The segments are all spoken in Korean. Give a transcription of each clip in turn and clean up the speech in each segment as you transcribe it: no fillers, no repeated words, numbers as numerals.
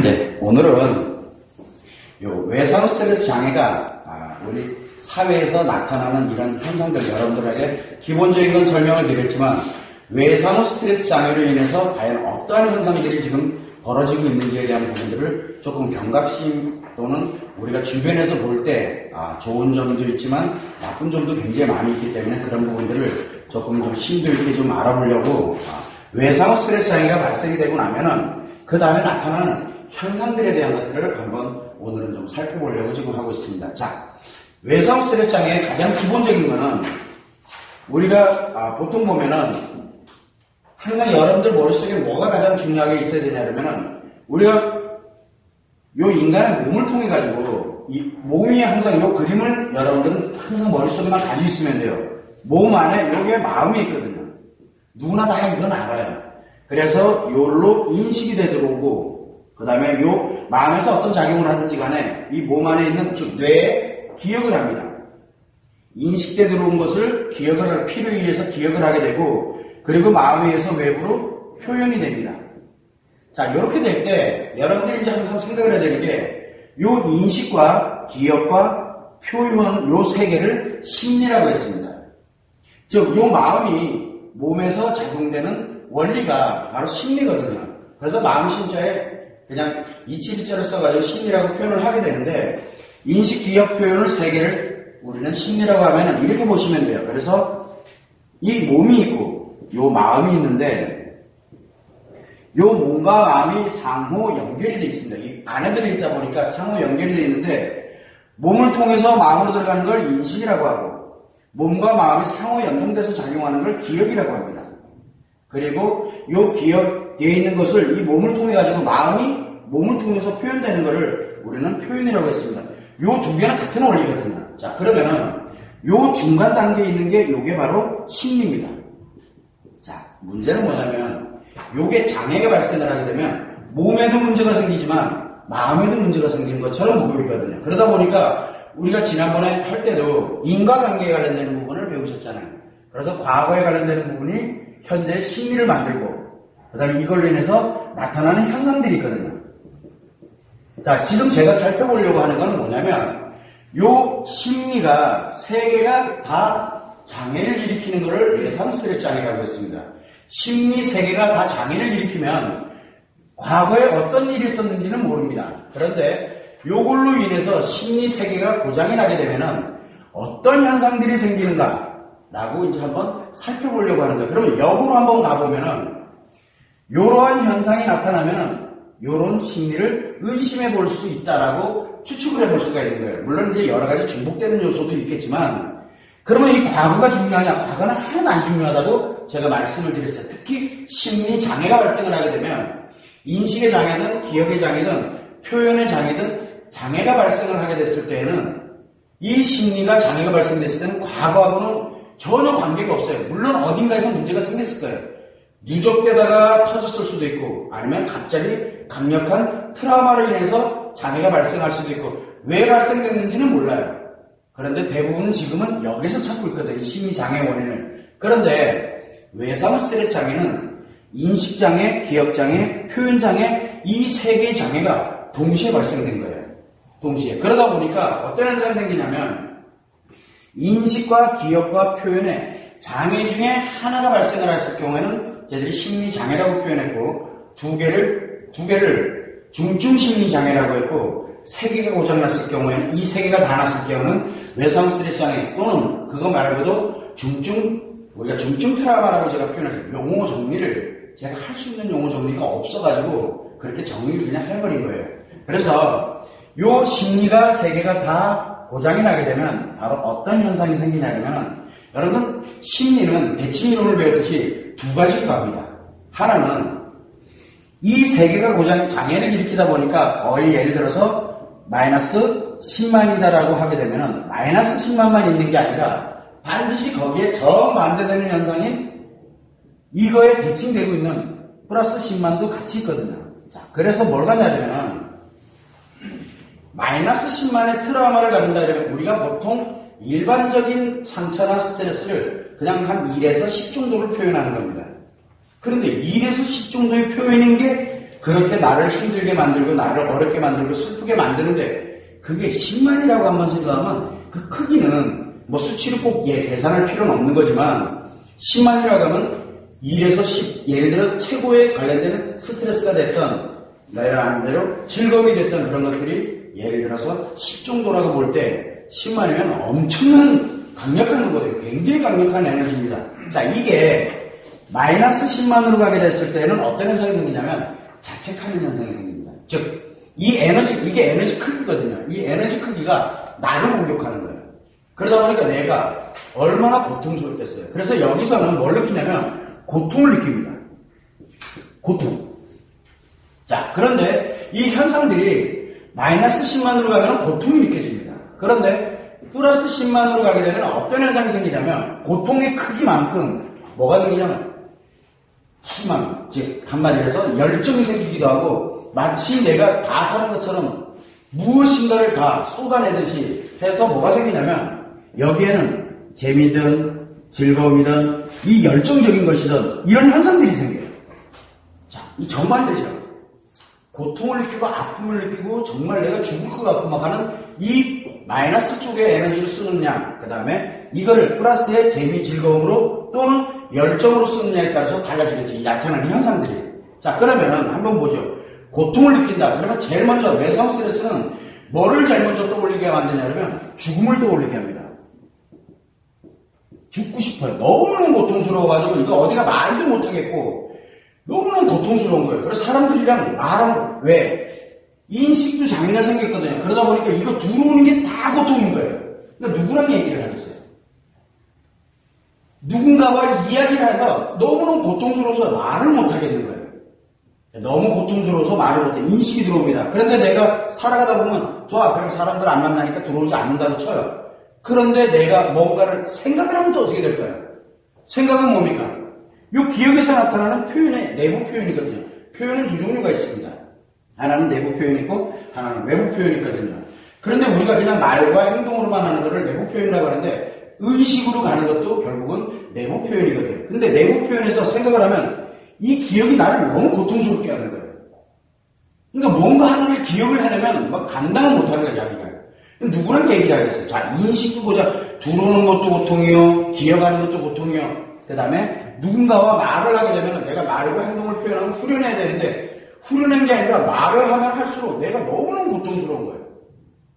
네, 오늘은 요 외상 스트레스 장애가 우리 사회에서 나타나는 이런 현상들 여러분들에게 기본적인 건 설명을 드렸지만 외상 스트레스 장애로 인해서 과연 어떠한 현상들이 지금 벌어지고 있는지에 대한 부분들을 조금 경각심 또는 우리가 주변에서 볼 때 좋은 점도 있지만 나쁜 점도 굉장히 많이 있기 때문에 그런 부분들을 조금 좀 심도 있게 좀 알아보려고 외상 스트레스 장애가 발생이 되고 나면은 그 다음에 나타나는 현상들에 대한 것들을 한번 오늘은 좀 살펴보려고 지금 하고 있습니다. 자, 외상 스트레스 장애의 가장 기본적인 거는 우리가 보통 보면은 항상 여러분들 머릿속에 뭐가 가장 중요하게 있어야 되냐 그러면은 우리가 요 인간의 몸을 통해 가지고 이 몸이 항상 요 그림을 여러분들은 항상 머릿속에만 가지고 있으면 돼요. 몸 안에 요게 마음이 있거든요. 누구나 다 이건 알아요. 그래서 요로 인식이 되도록고 그 다음에 요 마음에서 어떤 작용을 하든지 간에 이 몸 안에 있는 즉 뇌에 기억을 합니다. 인식돼 들어온 것을 기억을 할 필요에 의해서 기억을 하게 되고 그리고 마음에 의해서 외부로 표현이 됩니다. 자, 이렇게 될 때 여러분들이 이제 항상 생각을 해야 되는 게 요 인식과 기억과 표현 요 세 개를 심리라고 했습니다. 즉, 요 마음이 몸에서 작용되는 원리가 바로 심리거든요. 그래서 마음 심자에 그냥 이치비자를 써가지고 심리라고 표현을 하게 되는데 인식, 기억, 표현을 세 개를 우리는 심리라고 하면 이렇게 보시면 돼요. 그래서 이 몸이 있고 요 마음이 있는데 요 몸과 마음이 상호 연결이 되어 있습니다. 이 안에 들어있다 보니까 상호 연결이 되어 있는데 몸을 통해서 마음으로 들어가는 걸 인식이라고 하고 몸과 마음이 상호 연동돼서 작용하는 걸 기억이라고 합니다. 그리고 요 기억되어 있는 것을 이 몸을 통해 가지고 마음이 몸을 통해서 표현되는 것을 우리는 표현이라고 했습니다. 요 두 개는 같은 원리거든요. 자, 그러면은 요 중간 단계에 있는 게 요게 바로 심리입니다. 자, 문제는 뭐냐면 요게 장애가 발생을 하게 되면 몸에도 문제가 생기지만 마음에도 문제가 생기는 것처럼 보이거든요. 그러다 보니까 우리가 지난번에 할 때도 인과관계에 관련되는 부분을 배우셨잖아요. 그래서 과거에 관련되는 부분이 현재 심리를 만들고 그 다음에 이걸로 인해서 나타나는 현상들이 있거든요. 자, 지금 제가 살펴보려고 하는 건 뭐냐면 요 심리가 세 개가 다 장애를 일으키는 것을 외상 스트레스 장애라고 했습니다. 심리 세 개가 다 장애를 일으키면 과거에 어떤 일이 있었는지는 모릅니다. 그런데 요걸로 인해서 심리 세 개가 고장이 나게 되면은 어떤 현상들이 생기는가 라고 이제 한번 살펴보려고 하는 거예요. 그러면 역으로 한번 가보면은 요러한 현상이 나타나면은 요런 심리를 의심해 볼 수 있다라고 추측을 해볼 수가 있는 거예요. 물론 이제 여러 가지 중복되는 요소도 있겠지만 그러면 이 과거가 중요하냐? 과거는 하나도 안 중요하다고 제가 말씀을 드렸어요. 특히 심리 장애가 발생을 하게 되면 인식의 장애든 기억의 장애든 표현의 장애든 장애가 발생을 하게 됐을 때에는 이 심리가 장애가 발생됐을 때는 과거하고는 전혀 관계가 없어요. 물론 어딘가에서 문제가 생겼을 거예요. 누적되다가 터졌을 수도 있고 아니면 갑자기 강력한 트라우마로 인해서 장애가 발생할 수도 있고 왜 발생됐는지는 몰라요. 그런데 대부분은 지금은 여기서 찾고 있거든요. 이 심리장애 원인을. 그런데 외상 스트레스 장애는 인식장애, 기억장애, 표현장애 이 세 개의 장애가 동시에 발생된 거예요. 동시에. 그러다 보니까 어떤 현상이 생기냐면 인식과 기억과 표현의 장애 중에 하나가 발생을 했을 경우에는 저희들이 심리장애라고 표현했고 두 개를 중증심리장애라고 했고 세 개가 고장났을 경우에는 이 세 개가 다 났을 경우는 외상 스트레스 장애 또는 그거 말고도 우리가 중증 트라우마라고 제가 표현했어요. 용어 정리를 제가 할 수 있는 용어 정리가 없어가지고 그렇게 정리를 그냥 해버린 거예요. 그래서 요 심리가 세 개가 다 고장이 나게 되면 바로 어떤 현상이 생기냐면 여러분 심리는 대칭이론을 배웠듯이 두 가지로 갑니다. 하나는 이 세 개가 장애를 일으키다 보니까 거의 예를 들어서 마이너스 10만이다라고 하게 되면 마이너스 10만만 있는 게 아니라 반드시 거기에 정반대되는 현상인 이거에 대칭되고 있는 플러스 10만도 같이 있거든요. 자, 그래서 뭘 가냐면 마이너스 10만의 트라우마를 가진다 그러면 우리가 보통 일반적인 상처나 스트레스를 그냥 한 1에서 10 정도를 표현하는 겁니다. 그런데 1에서 10 정도의 표현인 게 그렇게 나를 힘들게 만들고 나를 어렵게 만들고 슬프게 만드는데 그게 10만이라고 한번 생각하면 그 크기는 뭐 수치를 꼭 계산할 필요는 없는 거지만 10만이라고 하면 1에서 10, 예를 들어 최고에 관련되는 스트레스가 됐던 내가 아는 대로 즐거움이 됐던 그런 것들이 예를 들어서 10 정도라고 볼 때 10만이면 엄청난 강력한 거거든요. 굉장히 강력한 에너지입니다. 자, 이게 마이너스 10만으로 가게 됐을 때는 어떤 현상이 생기냐면 자책하는 현상이 생깁니다. 즉, 이게 에너지 크기거든요. 이 에너지 크기가 나를 공격하는 거예요. 그러다 보니까 내가 얼마나 고통스럽겠어요. 그래서 여기서는 뭘 느끼냐면 고통을 느낍니다. 고통. 자, 그런데 이 현상들이 마이너스 10만으로 가면 고통이 느껴집니다. 그런데 플러스 10만으로 가게 되면 어떤 현상이 생기냐면 고통의 크기만큼 뭐가 생기냐면 희망, 즉 한마디로 해서 열정이 생기기도 하고 마치 내가 다 사는 것처럼 무엇인가를 다 쏟아내듯이 해서 뭐가 생기냐면 여기에는 재미든 즐거움이든 이 열정적인 것이든 이런 현상들이 생겨요. 자, 이 정반대죠. 고통을 느끼고 아픔을 느끼고 정말 내가 죽을 것 같고 막 하는 이 마이너스 쪽에 에너지를 쓰는 양, 그 다음에 이거를 플러스의 재미, 즐거움으로 또는 열정으로 쓰느냐에 따라서 달라지겠죠. 이 나타나는 현상들이. 자, 그러면은 한번 보죠. 고통을 느낀다. 그러면 제일 먼저 외상 스트레스는 뭐를 제일 먼저 떠올리게 만드냐면 죽음을 떠올리게 합니다. 죽고 싶어요. 너무너무 고통스러워가지고 이거 어디가 말도 못하겠고 너무너무 고통스러운 거예요. 그래서 사람들이랑 말하고 왜? 인식도 장애가 생겼거든요. 그러다 보니까 이거 들어오는 게 다 고통인 거예요. 그러니까 누구랑 얘기를 하겠어요? 누군가와 이야기를 해서 너무너무 고통스러워서 말을 못하겠는 거예요. 너무 고통스러워서 말을 못해. 인식이 들어옵니다. 그런데 내가 살아가다 보면 좋아. 그럼 사람들 안 만나니까 들어오지 않는다고 쳐요. 그런데 내가 뭔가를 생각을 하면 또 어떻게 될까요? 생각은 뭡니까? 이 기억에서 나타나는 표현의 내부 표현이거든요. 표현은 두 종류가 있습니다. 하나는 내부 표현이 있고 하나는 외부 표현이 있거든요. 그런데 우리가 그냥 말과 행동으로만 하는 것을 내부 표현이라고 하는데 의식으로 가는 것도 결국은 내부 표현이거든요. 근데 내부 표현에서 생각을 하면 이 기억이 나를 너무 고통스럽게 하는 거예요. 그러니까 뭔가 하나를 기억을 해내면 막 감당을 못하는 거예요, 자기가. 누구랑 얘기를 하겠어요? 자, 인식도 보자. 들어오는 것도 고통이요. 기억하는 것도 고통이요. 그 다음에 누군가와 말을 하게 되면 내가 말과 행동을 표현하면 후련해야 되는데 후련한 게 아니라 말을 하면 할수록 내가 너무너무 고통스러운 거예요.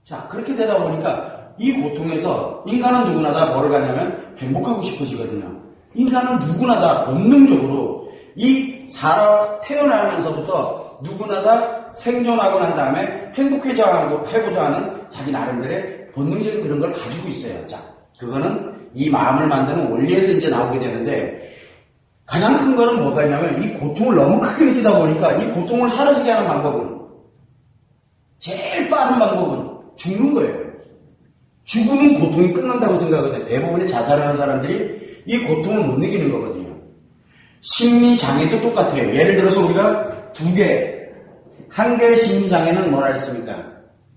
자, 그렇게 되다 보니까 이 고통에서 인간은 누구나 다 뭐를 가냐면 행복하고 싶어지거든요. 인간은 누구나 다 본능적으로 이 태어나면서부터 누구나 다 생존하고 난 다음에 행복해져야 하는 자기 나름대로의 본능적인 그런 걸 가지고 있어요. 자, 그거는 이 마음을 만드는 원리에서 이제 나오게 되는데 가장 큰 거는 뭐가 있냐면 이 고통을 너무 크게 느끼다 보니까 이 고통을 사라지게 하는 방법은 제일 빠른 방법은 죽는 거예요. 죽으면 고통이 끝난다고 생각하거든요. 대부분의 자살하는 사람들이 이 고통을 못 느끼는 거거든요. 심리장애도 똑같아요. 예를 들어서 우리가 한 개의 심리장애는 뭐라 했습니까?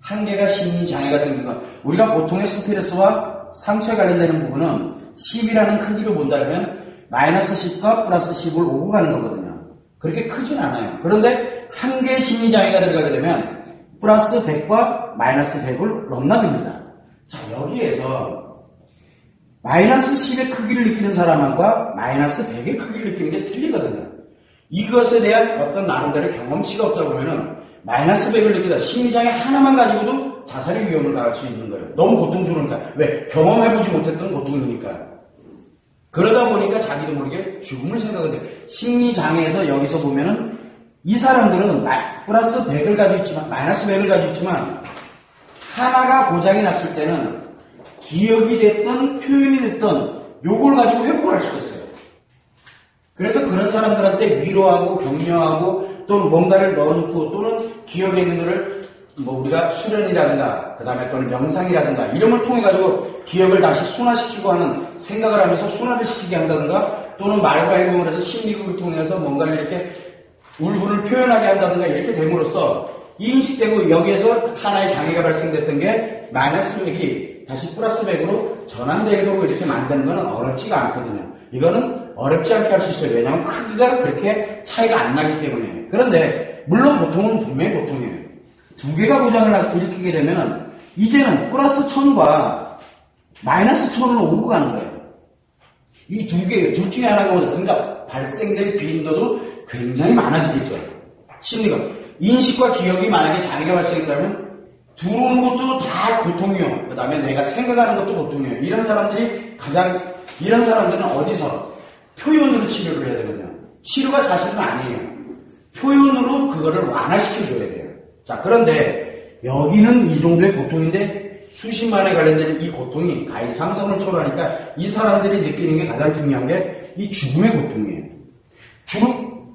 한 개가 심리장애가 생긴 건 우리가 보통의 스트레스와 상처에 관련되는 부분은 10이라는 크기로 본다면 마이너스 10과 플러스 10을 오고 가는 거거든요. 그렇게 크진 않아요. 그런데 한 개의 심리장애가 들어가게 되면 플러스 100과 마이너스 100을 넘나듭니다. 자, 여기에서 마이너스 10의 크기를 느끼는 사람과 마이너스 100의 크기를 느끼는 게 틀리거든요. 이것에 대한 어떤 나름대로 경험치가 없다 보면은 마이너스 100을 느끼다 심리장애 하나만 가지고도 자살의 위험을 가할 수 있는 거예요. 너무 고통스러우니까. 왜? 경험해보지 못했던 고통이니까. 그러다 보니까 자기도 모르게 죽음을 생각하는데 심리장애에서 여기서 보면은 이 사람들은 플러스 100을 가지고 있지만 마이너스 100을 가지고 있지만 하나가 고장이 났을 때는 기억이 됐던 표현이 됐던 요걸 가지고 회복을 할 수가 있어요. 그래서 그런 사람들한테 위로하고 격려하고 또는 뭔가를 넣어놓고 또는 기억에 있는 거를 뭐 우리가 수련이라든가 그 다음에 또는 명상이라든가 이런 걸 통해 가지고 기억을 다시 순화시키고 하는 생각을 하면서 순화를 시키게 한다든가 또는 말과 행동을 해서 심리극을 통해서 뭔가를 이렇게 울분을 표현하게 한다든가 이렇게 됨으로써 인식되고 여기에서 하나의 장애가 발생됐던 게 마이너스 100이 다시 플러스 100으로 전환되도록 이렇게 만드는 건 어렵지가 않거든요. 이거는 어렵지 않게 할 수 있어요. 왜냐하면 크기가 그렇게 차이가 안 나기 때문에. 그런데 물론 고통은 분명히 고통이에요. 두 개가 고장을 일으키게 되면 이제는 플러스 1000과 마이너스 1000으로 오고 가는 거예요. 이 두 개, 둘 중에 하나가 오죠. 그러니까 발생될 빈도도 굉장히 많아지겠죠. 심리가. 인식과 기억이 만약에 장애가 발생했다면 들어오는 것도 다 고통이요. 그 다음에 내가 생각하는 것도 고통이요. 이런 사람들은 어디서? 표현으로 치료를 해야 되거든요. 치료가 사실은 아니에요. 표현으로 그거를 완화시켜줘야 돼요. 자, 그런데 여기는 이 정도의 고통인데 수십만에 관련된 이 고통이 가이상성을 초월하니까 이 사람들이 느끼는 게 가장 중요한 게 이 죽음의 고통이에요.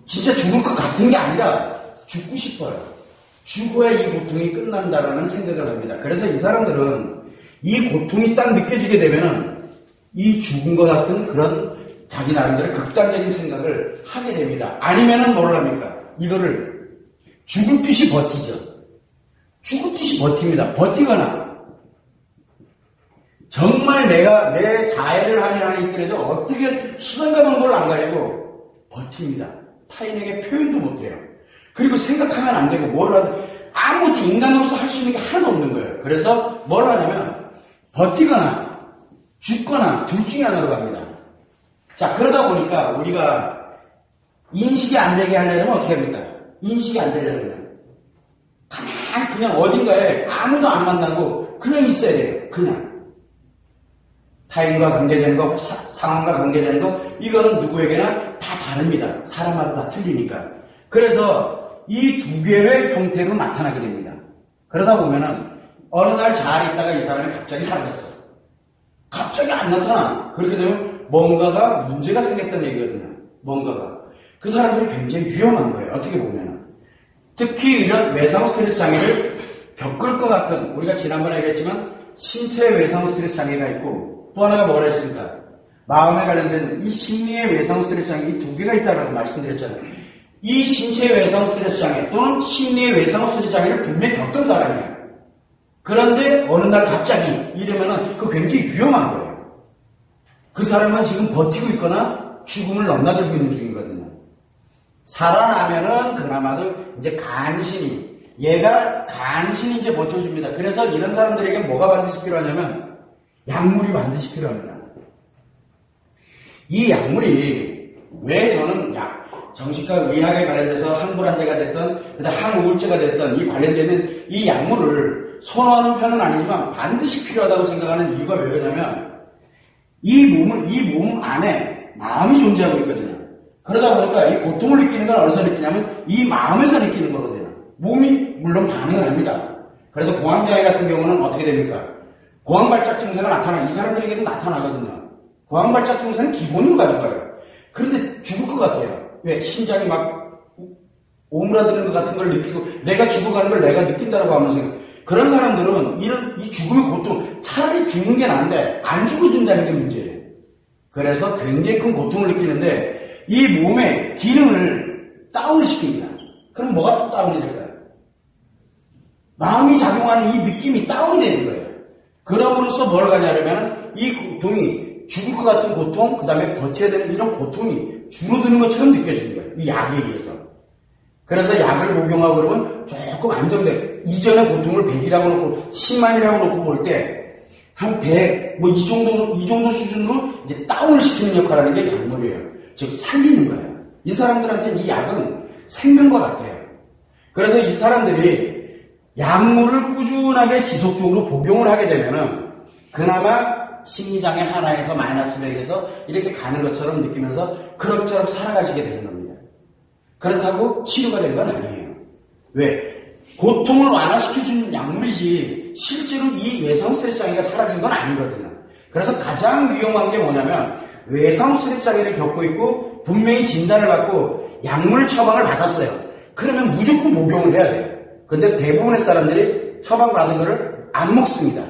진짜 죽을 것 같은 게 아니라 죽고 싶어요. 죽어야 이 고통이 끝난다라는 생각을 합니다. 그래서 이 사람들은 이 고통이 딱 느껴지게 되면 이 죽은 것 같은 그런 자기 나름대로 극단적인 생각을 하게 됩니다. 아니면은 뭘 합니까? 이거를 죽을 듯이 버티죠. 죽을 듯이 버팁니다. 버티거나 정말 내가 내 자해를 하는 한이 있더라도 어떻게 수단과 방법을 안 가리고 버팁니다. 타인에게 표현도 못해요. 그리고 생각하면 안 되고 뭘 하든 아무것도 인간으로서 할 수 있는 게 하나도 없는 거예요. 그래서 뭘 하냐면 버티거나 죽거나 둘 중에 하나로 갑니다. 자, 그러다 보니까 우리가 인식이 안 되게 하려면 어떻게 합니까? 인식이 안 되려면 가만히 그냥 어딘가에 아무도 안 만나고 그냥 있어야 돼요. 그냥 타인과 관계되는 거, 상황과 관계되는 거, 이거는 누구에게나 다 다릅니다. 사람마다 다 틀리니까. 그래서 이 두 개의 형태로 나타나게 됩니다. 그러다 보면은 어느 날 잘 있다가 이 사람이 갑자기 사라졌어. 갑자기 안 나타나. 그렇게 되면 뭔가가 문제가 생겼다는 얘기거든요. 뭔가가. 그 사람들이 굉장히 위험한 거예요. 어떻게 보면은. 특히 이런 외상 스트레스 장애를 겪을 것 같은, 우리가 지난번에 얘기했지만 신체 외상 스트레스 장애가 있고 또 하나가 뭐라 했습니까? 마음에 관련된 이 심리의 외상 스트레스 장애 이 두 개가 있다고 말씀드렸잖아요. 이 신체 외상 스트레스 장애 또는 심리의 외상 스트레스 장애를 분명히 겪은 사람이에요. 그런데 어느 날 갑자기 이러면은 그거 굉장히 위험한 거예요. 그 사람은 지금 버티고 있거나 죽음을 넘나들고 있는 중이거든요. 살아나면은 그나마도 이제 얘가 간신히 이제 버텨줍니다. 그래서 이런 사람들에게 뭐가 반드시 필요하냐면 약물이 반드시 필요합니다. 이 약물이 왜 저는 정신과 의학에 관련돼서 항불안제가 됐던 항우울제가 됐던 이 관련되는 이 약물을 선호하는 편은 아니지만 반드시 필요하다고 생각하는 이유가 왜냐면 이 몸 안에 마음이 존재하고 있거든요. 그러다 보니까 이 고통을 느끼는 건 어디서 느끼냐면 이 마음에서 느끼는 거거든요. 몸이 물론 반응을 합니다. 그래서 공황장애 같은 경우는 어떻게 됩니까? 공황발작 증세가 이 사람들에게도 나타나거든요. 공황발작 증세는 기본으로 가져가요. 그런데 죽을 것 같아요. 왜? 심장이 막 오므라드는 것 같은 걸 느끼고 내가 죽어가는 걸 내가 느낀다라고 하면서 그런 사람들은 이 죽음의 고통, 차라리 죽는 게 나은데 안 죽어준다는 게 문제예요. 그래서 굉장히 큰 고통을 느끼는데 이 몸의 기능을 다운을 시킵니다. 그럼 뭐가 또 다운이 될까요? 마음이 작용하는 이 느낌이 다운이 되는 거예요. 그럼으로써 뭘 가냐면 이 고통이 죽을 것 같은 고통, 그 다음에 버텨야 되는 이런 고통이 줄어드는 것처럼 느껴지는 거예요. 이 약에 의해서. 그래서 약을 복용하고 그러면 조금 안정돼. 이전의 고통을 100이라고 놓고 10만이라고 놓고 볼 때 한 100, 이 정도 수준으로 이제 다운을 시키는 역할을 하는 게 약물이에요. 즉, 살리는 거예요. 이 사람들한테 이 약은 생명과 같아요. 그래서 이 사람들이 약물을 꾸준하게 지속적으로 복용을 하게 되면은 그나마 심리장애 하나에서 마이너스 100에서 이렇게 가는 것처럼 느끼면서 그럭저럭 살아가시게 되는 겁니다. 그렇다고 치료가 된 건 아니에요. 왜? 고통을 완화시켜주는 약물이지 실제로 이 외상 스트레스 장애가 사라진 건 아니거든요. 그래서 가장 위험한 게 뭐냐면 외상 스트레스 장애를 겪고 있고 분명히 진단을 받고 약물 처방을 받았어요. 그러면 무조건 복용을 해야 돼요. 근데 대부분의 사람들이 처방받은 거를 안 먹습니다.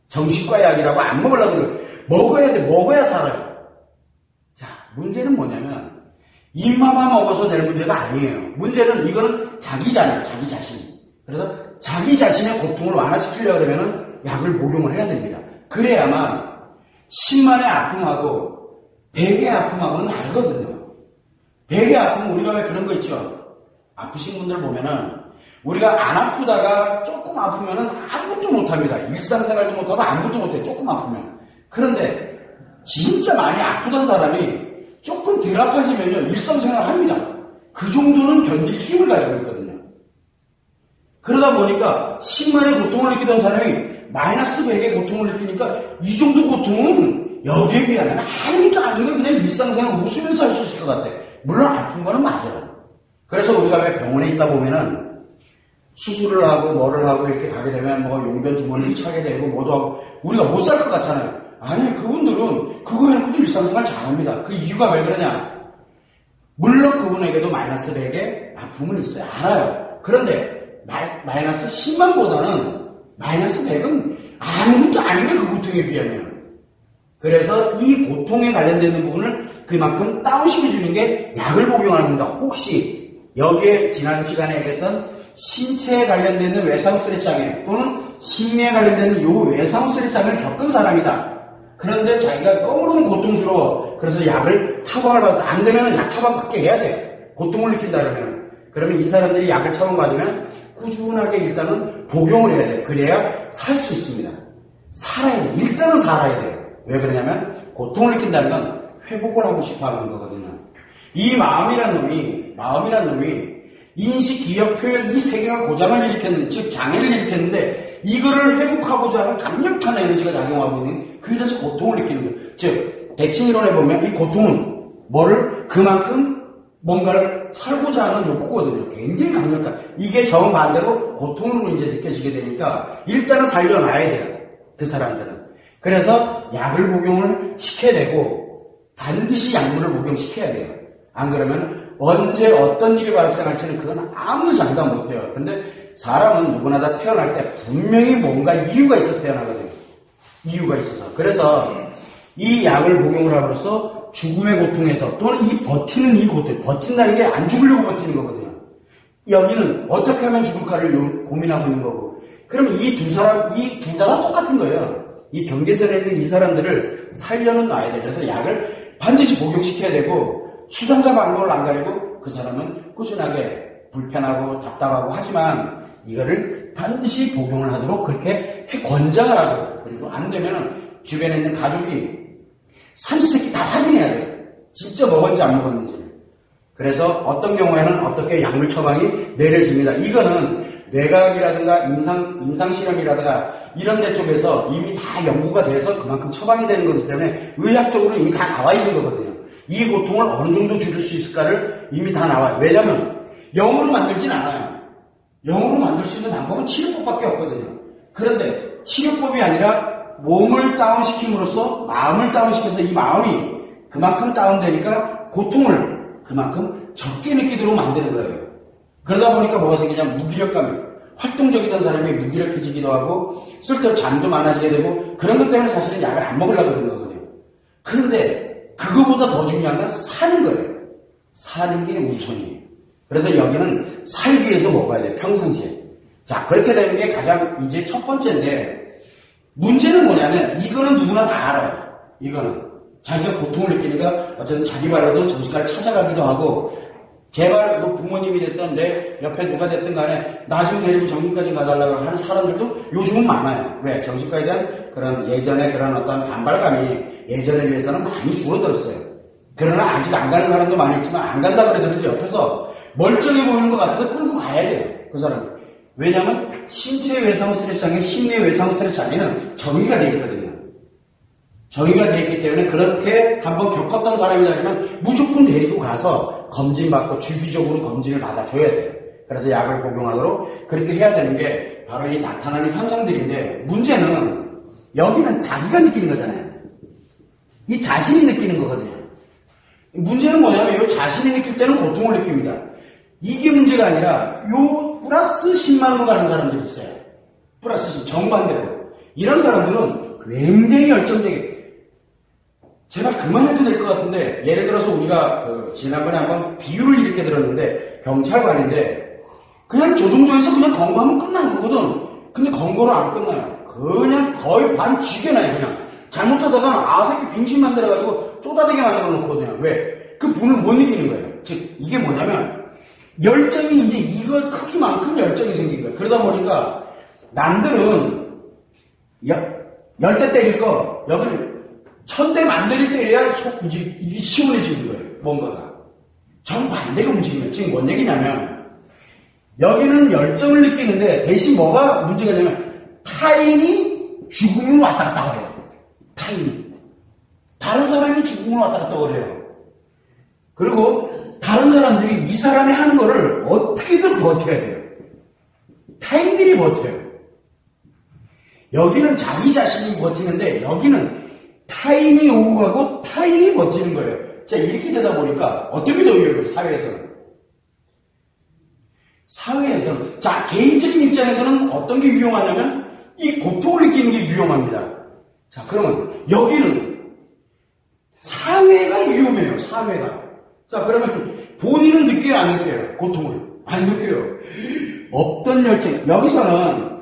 정신과 약이라고 안 먹으려고 그래요. 먹어야 돼. 먹어야 살아요. 자, 문제는 뭐냐면 입마만 먹어서 될 문제가 아니에요. 문제는 이거는 자기잖아요. 자기 자신. 그래서 자기 자신의 고통을 완화시키려고 하면 약을 복용을 해야 됩니다. 그래야만 10만의 아픔하고 100의 아픔하고는 다르거든요. 100의 아픔은 우리가 왜 그런 거 있죠? 아프신 분들 보면은 우리가 안 아프다가 조금 아프면은 아무것도 못합니다. 일상생활도 못하고 아무것도 못해. 조금 아프면. 그런데 진짜 많이 아프던 사람이 조금 덜 아파지면요 일상생활 합니다. 그 정도는 견딜 힘을 가지고 있거든요. 그러다 보니까 10만의 고통을 느끼던 사람이 마이너스 100의 고통을 느끼니까 이 정도 고통은 여기에 비하면 아무것도 아닌 걸 그냥 일상생활 웃으면서 할 수 있을 것 같아. 물론 아픈 거는 맞아요. 그래서 우리가 왜 병원에 있다 보면은 수술을 하고 뭐를 하고 이렇게 가게 되면 뭐 용변 주머니 차게 되고 뭐도 하고 우리가 못 살 것 같잖아요. 아니 그분들은 그거 해놓고도 일상생활 잘합니다. 그 이유가 왜 그러냐? 물론 그분에게도 마이너스 100의 아픔은 있어요. 알아요. 그런데 마이너스 10만보다는 마이너스 100은 아무것도 아닌 게 그 고통에 비하면. 그래서 이 고통에 관련되는 부분을 그만큼 다운시켜주는 게 약을 복용하는 겁니다. 혹시 여기에 지난 시간에 얘기했던 신체에 관련되는 외상 스트레스 장애 또는 심리에 관련되는 요 외상 스트레스 장애를 겪은 사람이다. 그런데 자기가 너무너무 고통스러워. 그래서 약을 처방을 받아. 안 되면 약 처방 받게 해야 돼요. 고통을 느낀다 그러면 이 사람들이 약을 처방받으면 꾸준하게 일단은 복용을 해야 돼요. 그래야 살 수 있습니다. 살아야 돼. 일단은 살아야 돼요. 왜 그러냐면 고통을 느낀다는 건 회복을 하고 싶어 하는 거거든요. 이 마음이란 놈이 인식, 기억, 표현 이 세 개가 고장을 일으켰는, 즉 장애를 일으켰는데 이거를 회복하고자 하는 강력한 에너지가 작용하고 있는 그래서 고통을 느끼는 거예요. 즉 대칭이론에 보면 이 고통은 뭐를 그만큼 뭔가를 살고자 하는 욕구거든요. 굉장히 강력한. 이게 정반대로 고통으로 이제 느껴지게 되니까 일단은 살려놔야 돼요. 그 사람들은. 그래서 약을 복용을 시켜야 되고 반드시 약물을 복용시켜야 돼요. 안 그러면 언제 어떤 일이 발생할지는 그건 아무도 장담 못해요. 근데 사람은 누구나 다 태어날 때 분명히 뭔가 이유가 있어서 태어나거든요. 이유가 있어서. 그래서 이 약을 복용을 함으로써 죽음의 고통에서 또는 이 버티는 이 고통, 버틴다는 게 안 죽으려고 버티는 거거든요. 여기는 어떻게 하면 죽을까를 고민하고 있는 거고. 그러면 이 두 다 똑같은 거예요. 이 경계선에 있는 이 사람들을 살려는 놔야 돼. 그래서 약을 반드시 복용시켜야 되고 수단과 방법을 안 가리고 그 사람은 꾸준하게 불편하고 답답하고 하지만 이거를 반드시 복용을 하도록 그렇게 권장을 하고 그리고 안 되면은 주변에 있는 가족이 삼시세끼 다 확인해야 돼요. 진짜 먹었는지 안 먹었는지. 그래서 어떤 경우에는 어떻게 약물 처방이 내려집니다. 이거는 뇌과학이라든가 임상실험이라든가 이런 데 쪽에서 이미 다 연구가 돼서 그만큼 처방이 되는 거기 때문에 의학적으로 이미 다 나와 있는 거거든요. 이 고통을 어느 정도 줄일 수 있을까를 이미 다 나와요. 왜냐면 영으로 만들진 않아요. 영으로 만들 수 있는 방법은 치료법밖에 없거든요. 그런데 치료법이 아니라 몸을 다운시킴으로써 마음을 다운시켜서 이 마음이 그만큼 다운되니까 고통을 그만큼 적게 느끼도록 만드는 거예요. 그러다 보니까 뭐가 생기냐면 무기력감이 활동적이던 사람이 무기력해지기도 하고 쓸데없이 잠도 많아지게 되고 그런 것 때문에 사실은 약을 안 먹으려고 그러는 거거든요. 그런데 그거보다 더 중요한 건 사는 거예요. 사는 게 우선이에요. 그래서 여기는 살기 위해서 먹어야 돼요. 평상시에. 자, 그렇게 되는 게 가장 이제 첫 번째인데 문제는 뭐냐면 이거는 누구나 다 알아요. 이거는 자기가 고통을 느끼니까 어쨌든 자기 발로도 정신과를 찾아가기도 하고 제발 부모님이 됐든 내 옆에 누가 됐든 간에 나 좀 데리고 정신과 좀 가달라고 하는 사람들도 요즘은 많아요. 왜? 정신과에 대한 그런 예전에 그런 어떤 반발감이 예전에 비해서는 많이 줄어들었어요. 그러나 아직 안 가는 사람도 많이 있지만 안 간다 그러더라도 옆에서 멀쩡해 보이는 것 같아서 끌고 가야 돼요. 그 사람들. 왜냐하면 신체 외상 스트레스 장애, 심리 외상 스트레스 장애는 정의가 되어 있거든요. 정의가 되어 있기 때문에 그렇게 한번 겪었던 사람이라면 무조건 데리고 가서 검진받고 주기적으로 검진을 받아줘야 돼요. 그래서 약을 복용하도록 그렇게 해야 되는 게 바로 이 나타나는 현상들인데 문제는 여기는 자기가 느끼는 거잖아요. 이 자신이 느끼는 거거든요. 문제는 뭐냐면 이 자신이 느낄 때는 고통을 느낍니다. 이게 문제가 아니라 요 플러스 10만으로 가는 사람들이 있어요. 플러스 10, 정반대로. 이런 사람들은 굉장히 열정적이에요. 제발 그만해도 될 것 같은데 예를 들어서 우리가 지난번에 한번 비유를 이렇게 들었는데 경찰관인데 그냥 저 정도에서 그냥 검거하면 끝난 거거든. 근데 검거는 안 끝나요. 그냥 거의 반 죽여놔요. 그냥 잘못하다가 새끼 빙신 만들어가지고 쪼다대게 만들어 놓거든요. 왜? 그 분을 못 이기는 거예요. 즉 이게 뭐냐면 열정이 이제 이거 크기만큼 열정이 생긴 거야. 그러다 보니까 남들은 열대 때릴 거 여기는 천대 만대를 때려야 이제 이게 시원해지는 거예요. 뭔가가. 정반대가 움직이면 지금 뭔 얘기냐면 여기는 열정을 느끼는데 대신 뭐가 문제가 되냐면 타인이 죽음을 왔다 갔다 그래요. 타인이. 다른 사람이 죽음을 왔다 갔다 그래요. 그리고 다른 사람들이 이 사람이 하는 거를 어떻게든 버텨야 돼요. 타인들이 버텨요. 여기는 자기 자신이 버티는데 여기는 타인이 오고 가고 타인이 버티는 거예요. 자, 이렇게 되다 보니까 어떻게 더 위험해요, 사회에서는. 사회에서는. 자, 개인적인 입장에서는 어떤 게 위험하냐면 이 고통을 느끼는 게 위험합니다. 자, 그러면 여기는 사회가 위험해요, 사회가. 자, 그러면 본인은 느껴요, 안 느껴요? 고통을. 안 느껴요. 없던 열정. 여기서는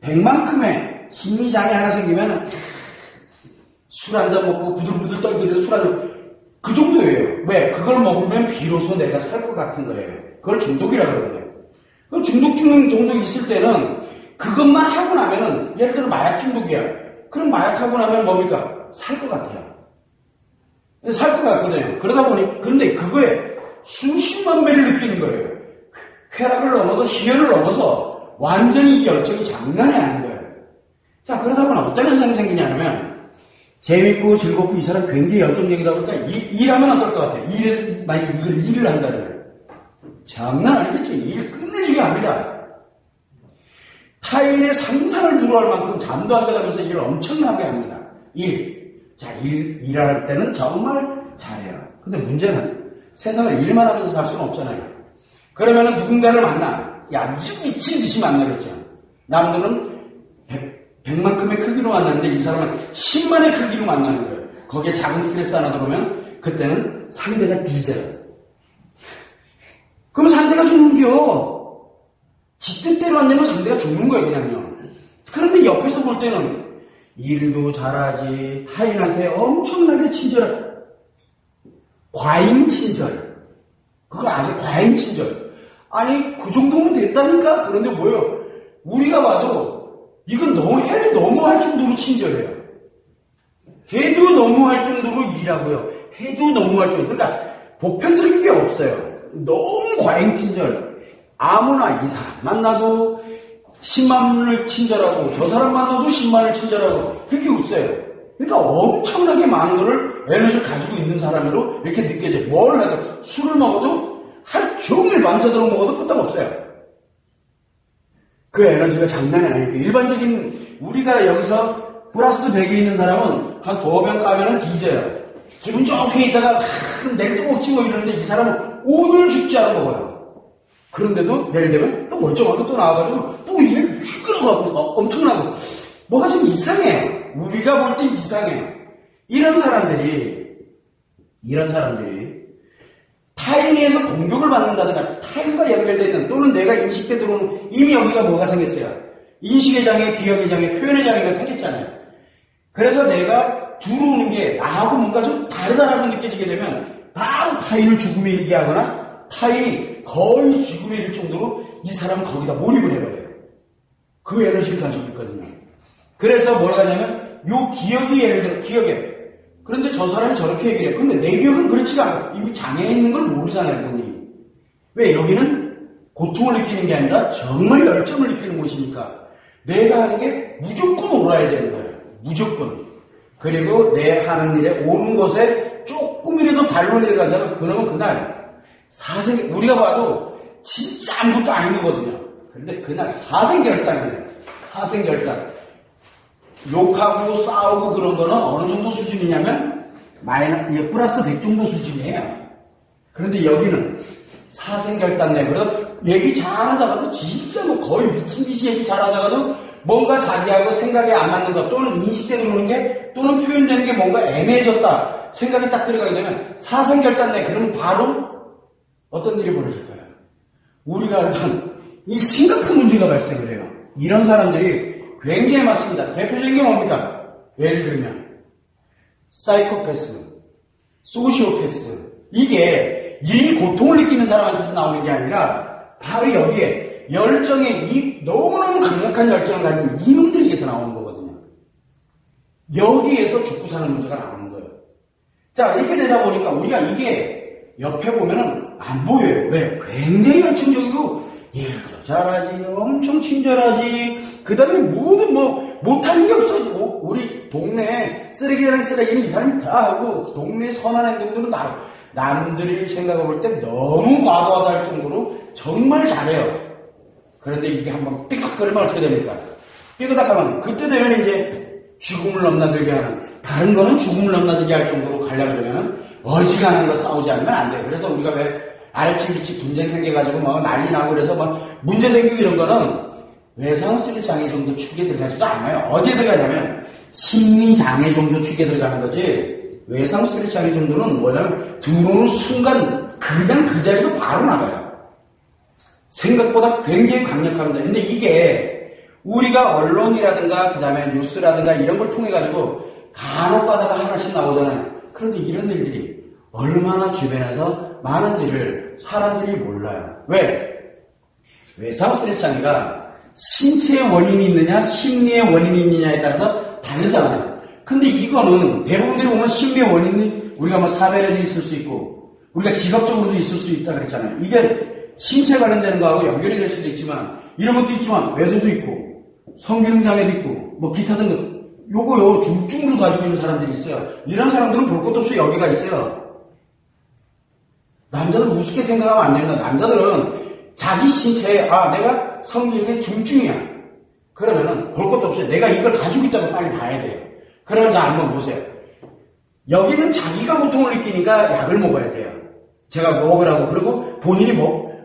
100만큼의 심리장애 하나 생기면 술 한잔 먹고 부들부들 떨더니 술 한잔 그 정도예요. 왜? 그걸 먹으면 비로소 내가 살 것 같은 거예요. 그걸 중독이라고 그러거든요. 그 중독증 정도 있을 때는 그것만 하고 나면은 예를 들어 마약 중독이야. 그럼 마약하고 나면 뭡니까? 살 것 같아요. 살 것 같거든요. 그러다 보니 그런데 그거에 수십만 배를 느끼는 거예요. 쾌락을 넘어서 희열을 넘어서 완전히 이 열정이 장난이 아닌 거예요. 자, 그러다 보니 어떤 현상이 생기냐면 재밌고 즐겁고 이 사람 굉장히 열정적이다 보니까 일하면 어떨 것 같아요? 만약에 이걸 일을 한다면 장난 아니겠죠. 일 끝내주게 합니다. 타인의 상상을 불허할 만큼 잠도 안 자가면서 일을 엄청나게 합니다. 자, 일할 때는 정말 잘해요. 근데 문제는 세상을 일만 하면서 살 수는 없잖아요. 그러면은 누군가를 만나. 아주 미친 듯이 만나겠죠. 남들은 100만큼의 크기로 만나는데 이 사람은 10만의 크기로 만나는 거예요. 거기에 작은 스트레스 하나 들어오면 그때는 상대가 뒤져요. 그럼 상대가 죽는겨. 지 뜻대로 안 되면 상대가 죽는 거예요, 그냥요. 그런데 옆에서 볼 때는 일도 잘하지, 타인한테 엄청나게 친절해. 과잉친절. 그거 아주 과잉친절. 아니, 그 정도면 됐다니까? 그런데 뭐예요? 우리가 봐도 이건 해도 너무 할 정도로 친절해요. 해도 너무 할 정도로 일하고요. 해도 너무 할 정도로. 그러니까 보편적인 게 없어요. 너무 과잉친절. 아무나 이 사람 만나도 10만을 친절하고 저 사람 만나도 10만을 친절하고 그게 없어요. 그러니까 엄청나게 많은 거를 에너지를 가지고 있는 사람으로 이렇게 느껴져요. 뭘 해도 술을 먹어도 하루 종일 밤새도록 먹어도 끄떡 없어요. 그 에너지가 장난이 아니고 일반적인 우리가 여기서 플러스 100에 있는 사람은 한 2병 까면은 뒤져요. 기분 좋게 있다가 내일 또 먹지 뭐 이러는데 이 사람은 오늘 죽지 않아 먹어요. 그런데도 내일 되면 또 멀쩡하게 또 나와가지고 또 이게 끌어가고 엄청나고 뭐가 좀 이상해요. 우리가 볼 때 이상해요. 이런 사람들이 타인에 의해서 공격을 받는다든가 타인과 연결되어 있는 또는 내가 인식돼 들어오는 이미 여기가 뭐가 생겼어요. 인식의 장애, 기억의 장애, 표현의 장애가 생겼잖아요. 그래서 내가 들어오는 게 나하고 뭔가 좀 다르다라고 느껴지게 되면 바로 타인을 죽음에 이르게 하거나 타인이 거의 죽음에 이를 정도로 이 사람은 거기다 몰입을 해버려요. 그 에너지를 가지고 있거든요. 그래서 뭘 하냐면 요 기억이 예를 들어 기억에 그런데 저 사람이 저렇게 얘기를 해요. 근데 내 기억은 그렇지가 않아요. 이미 장애에 있는 걸 모르잖아요. 본인이. 왜? 여기는 고통을 느끼는 게 아니라 정말 열정을 느끼는 곳이니까 내가 하는 게 무조건 옳아야 되는 거예요. 무조건. 그리고 내 하는 일에 옳은 것에 조금이라도 반론이 들어간다면 그러면 그날 우리가 봐도 진짜 아무것도 아닌 거거든요. 그런데 그날 사생결단이에요. 사생결단. 욕하고 싸우고 그런 거는 어느 정도 수준이냐면 플러스 100 정도 수준이에요. 그런데 여기는 사생결단 내버려 얘기 잘하다가도 진짜 뭐 거의 미친 듯이 얘기 잘하다가도 뭔가 자기하고 생각이 안 맞는 것 또는 인식되는 그런 게 또는 표현되는 게 뭔가 애매해졌다 생각이 딱 들어가게 되면 사생결단 내 그러면 바로 어떤 일이 벌어질까요? 우리가 알던 이 심각한 문제가 발생을 해요. 이런 사람들이 굉장히 많습니다. 대표적인 게 뭡니까? 예를 들면 사이코패스, 소시오패스 이게 이 고통을 느끼는 사람한테서 나오는 게 아니라 바로 여기에 열정의 이 너무너무 강력한 열정을 가진 이놈들에게서 나오는 거거든요. 여기에서 죽고 사는 문제가 나오는 거예요. 자, 이렇게 되다 보니까 우리가 이게 옆에 보면은 안 보여요. 왜? 굉장히 열정적이고, 예, 잘하지, 엄청 친절하지, 그 다음에 모든 못하는 게 없어. 우리 동네 쓰레기랑 쓰레기는 이 사람이 다 하고, 그 동네 선한 행동들은 다 하고, 남들이 생각해 볼 때 너무 과도하다 할 정도로 정말 잘해요. 그런데 이게 한번 삐걱거리면 어떻게 됩니까? 삐그덕하면 그때 되면 이제 죽음을 넘나들게 하는, 다른 거는 죽음을 넘나들게 할 정도로 가려고 그러면 어지간한 거 싸우지 않으면 안 돼요. 그래서 우리가 왜 아래치기치 분쟁 생겨가지고 막 난리 나고 그래서 막 문제 생기고 이런 거는 외상후세 장애 정도 축에 들어가지도 않아요. 어디에 들어가냐면 심리장애 정도 축에 들어가는 거지, 외상후세 장애 정도는 뭐냐면 들어오는 순간 그냥 그 자리에서 바로 나가요. 생각보다 굉장히 강력합니다. 근데 이게 우리가 언론이라든가 그 다음에 뉴스라든가 이런 걸 통해 가지고 간혹 가다가 하나씩 나오잖아요. 그런데 이런 일들이 얼마나 주변에서 많은지를 사람들이 몰라요. 왜? 외상후세 장애가 신체의 원인이 있느냐 심리의 원인이 있느냐에 따라서 다르잖아요. 근데 이거는 대부분들이 보면 심리의 원인이 우리가 뭐 사별에도 있을 수 있고 우리가 직업적으로도 있을 수 있다 그랬잖아요. 이게 신체 관련되는 거하고 연결이 될 수도 있지만 이런 것도 있지만 외도도 있고 성기능 장애도 있고 뭐 기타 등등 요거요 중증으로 가지고 있는 사람들이 있어요. 이런 사람들은 볼 것도 없이 여기가 있어요. 남자들은 우습게 생각하면 안 됩니다. 남자들은 자기 신체에 내가 성기능의 중증이야. 그러면은 볼 것도 없이 내가 이걸 가지고 있다고 빨리 봐야 돼요. 그러면 자 한번 보세요. 여기는 자기가 고통을 느끼니까 약을 먹어야 돼요. 제가 먹으라고. 그리고 본인이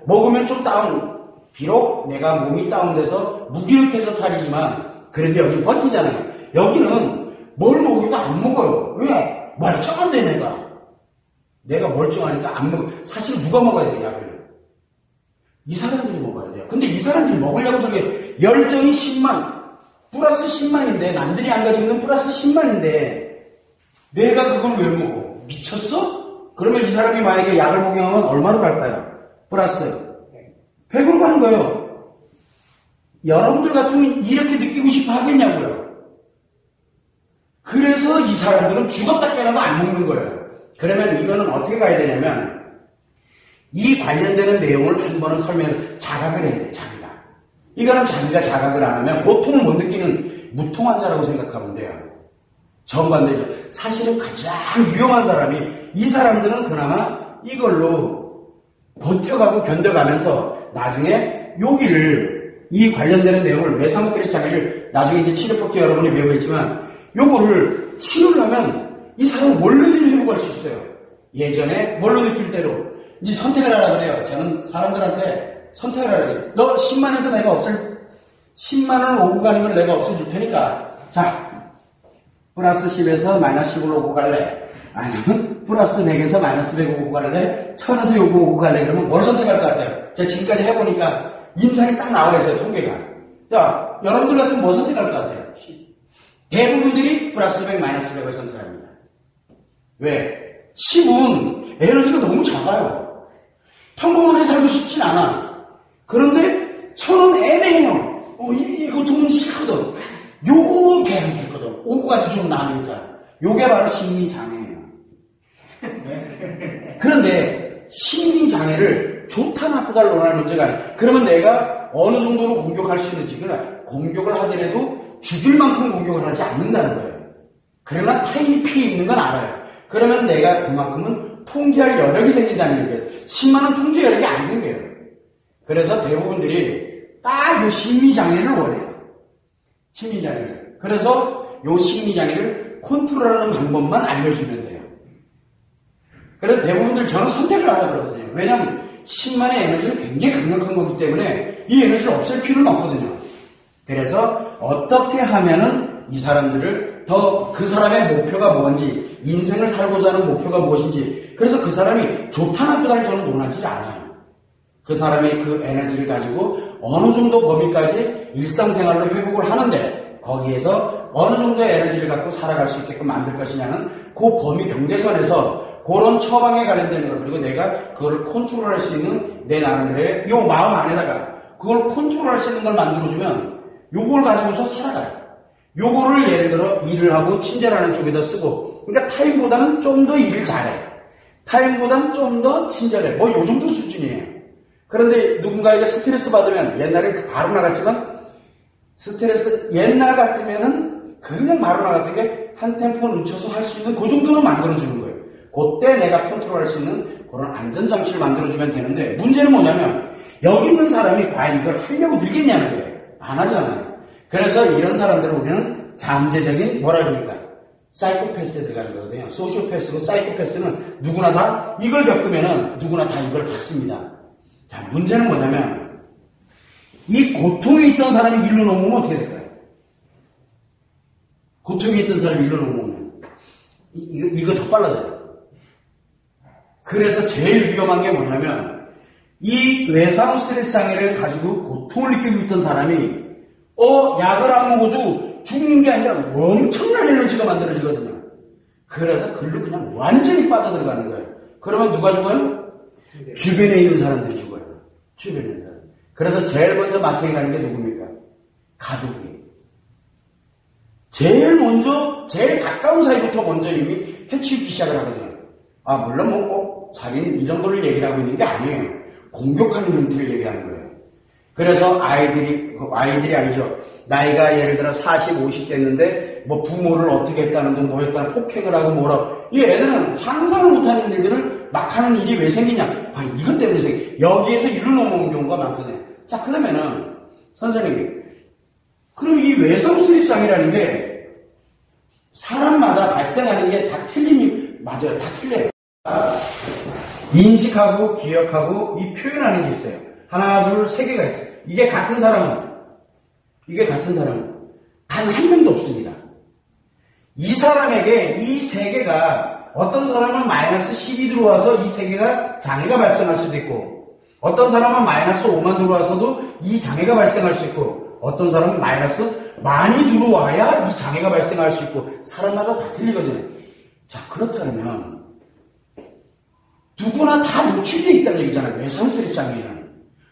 먹으면 좀 다운. 비록 내가 몸이 다운돼서 무기력해서 탈이지만 그래도 여기 버티잖아요. 여기는 뭘 먹어도 안 먹어요. 왜? 멀쩡한데 내가 멀쩡하니까 안 먹어. 사실 누가 먹어야 돼요, 약을? 이 사람들이 먹어야 돼요. 근데 이 사람들이 먹으려고 들게 열정이 10만, 플러스 10만인데, 남들이 안 가지고 있는 플러스 10만인데, 내가 그걸 왜 먹어? 미쳤어? 그러면 이 사람이 만약에 약을 복용하면 얼마로 갈까요? 플러스 100으로 가는 거예요. 여러분들 같으면 이렇게 느끼고 싶어 하겠냐고요. 그래서 이 사람들은 죽었다 깨나도 안 먹는 거예요. 그러면 이거는 어떻게 가야 되냐면 이 관련되는 내용을 한 번은 자각을 해야 돼. 자기가. 이거는 자기가 자각을 안 하면 고통을 못 느끼는 무통환자라고 생각하면 돼요. 정반대죠. 사실은 가장 위험한 사람이, 이 사람들은 그나마 이걸로 버텨가고 견뎌가면서 나중에 여기를, 이 관련되는 내용을 외상후세 장애를 나중에 이제 치료법도 여러분이 배우겠지만 요거를 치료를 하면 이 사람은 원래대로 회복할 수 있어요. 예전에 뭘로 느낄 대로 이제 선택을 하라 그래요. 저는 사람들한테 선택을 하라 그래요. 너 10만에서 내가 10만원을 오고 가는 걸 내가 없애줄 테니까 자, 플러스 10에서 마이너스 10으로 오고 갈래? 아니면 플러스 100에서 마이너스 100 오고 갈래? 1000에서 요거 오고 갈래? 그러면 뭘 선택할 것 같아요? 제가 지금까지 해보니까 임상이 딱 나와야 돼요, 통계가. 자, 여러분들 같으면 뭐 선택할 것 같아요? 대부분들이 플러스 100, 마이너스 100을 선택합니다. 왜? 10은 에너지가 너무 작아요. 평범하게 살고 싶진 않아. 그런데 1000은 애매해요. 이거 돈 싫거든. 요거 괜찮거든. 오고 가도 좀 나으니까. 요게 바로 심리장애예요. 그런데 심리장애를 좋다 나쁘다를 논할 문제가 아니에요. 그러면 내가 어느 정도로 공격할 수 있는지, 그러나 공격을 하더라도 죽일 만큼 공격을 하지 않는다는 거예요. 그러나 타인이 피해 있는 건 알아요. 그러면 내가 그만큼은 통제할 여력이 생긴다는 얘기예요. 10만원 통제 여력이 안 생겨요. 그래서 대부분들이 딱 요 심리장애를 원해요. 심리장애를. 그래서 요 심리장애를 컨트롤하는 방법만 알려주면 돼요. 그래서 대부분들 저는 선택을 하라 그러거든요. 왜냐하면 10만의 에너지는 굉장히 강력한 거기 때문에 이 에너지를 없앨 필요는 없거든요. 그래서 어떻게 하면은 이 사람들을 더 그 사람의 목표가 뭔지, 인생을 살고자 하는 목표가 무엇인지, 그래서 그 사람이 좋다 나쁘다를 저는 논하지 않아요. 그 사람이 그 에너지를 가지고 어느 정도 범위까지 일상생활로 회복을 하는데 거기에서 어느 정도의 에너지를 갖고 살아갈 수 있게끔 만들 것이냐는 그 범위 경계선에서 그런 처방에 관련되는 거, 그리고 내가 그걸 컨트롤할 수 있는 내 나름대로의 요 마음 안에다가 그걸 컨트롤할 수 있는 걸 만들어주면 요걸 가지고서 살아가요. 요거를 예를 들어 일을 하고 친절하는 쪽에다 쓰고, 그러니까 타인보다는 좀 더 일을 잘해. 타인보다는 좀 더 친절해. 뭐 요 정도 수준이에요. 그런데 누군가에게 스트레스 받으면, 옛날에 바로 나갔지만 스트레스 옛날 같으면은 그냥 바로 나갔던 게 한 템포 늦춰서 할 수 있는 그 정도로 만들어주는 거예요. 그때 내가 컨트롤할 수 있는 그런 안전장치를 만들어주면 되는데, 문제는 뭐냐면 여기 있는 사람이 과연 이걸 하려고 들겠냐는 거예요. 안 하잖아요. 그래서 이런 사람들을 우리는 잠재적인 뭐라 그럽니까? 사이코패스에 들어가는 거거든요. 소시오패스고 사이코패스는 누구나 다 이걸 겪으면은 누구나 다 이걸 갖습니다. 자, 문제는 뭐냐면 이 고통에 있던 사람이 일로 넘어오면 어떻게 될까요? 고통에 있던 사람이 일로 넘어오면 이거 더 빨라져요. 그래서 제일 위험한 게 뭐냐면 이 외상 스트레스 장애를 가지고 고통을 느끼고 있던 사람이 약을 안 먹어도 죽는 게 아니라 엄청난 에너지가 만들어지거든요. 그러다 글로 그냥 완전히 빠져들어가는 거예요. 그러면 누가 죽어요? 주변에 있는 사람들이 죽어요. 주변에 있는 사람. 그래서 제일 먼저 마탱이 가는 게 누굽니까? 가족이에요. 제일 가까운 사이부터 먼저 이미 해치우기 시작을 하거든요. 물론 뭐 꼭 자기는 이런 거를 얘기를 하고 있는 게 아니에요. 공격하는 형태를 얘기하는 거예요. 그래서 아이들이 아니죠. 나이가 예를 들어 40, 50 됐는데 뭐 부모를 어떻게 했다는 둥 뭐 했다는 폭행을 하고 뭐라고. 이 애들은 상상을 못하는 일들을 막 하는 일이 왜 생기냐. 이것 때문에 여기에서 일로 넘어오는 경우가 많거든요. 자, 그러면은 선생님, 그럼 이 외상 스트레스 장애라는 게 사람마다 발생하는 게 다 틀림이 맞아요. 다 틀려요. 인식하고 기억하고 이 표현하는 게 있어요. 하나, 둘, 세 개가 있어요. 이게 같은 사람은 단 한 명도 없습니다. 이 사람에게 이 세 개가, 어떤 사람은 마이너스 10이 들어와서 이 세 개가 장애가 발생할 수도 있고, 어떤 사람은 마이너스 5만 들어와서도 이 장애가 발생할 수 있고, 어떤 사람은 마이너스 많이 들어와야 이 장애가 발생할 수 있고, 사람마다 다 틀리거든요. 자, 그렇다면 누구나 다 노출되어 있다는 얘기잖아요. 외상 스트레스 장애에는.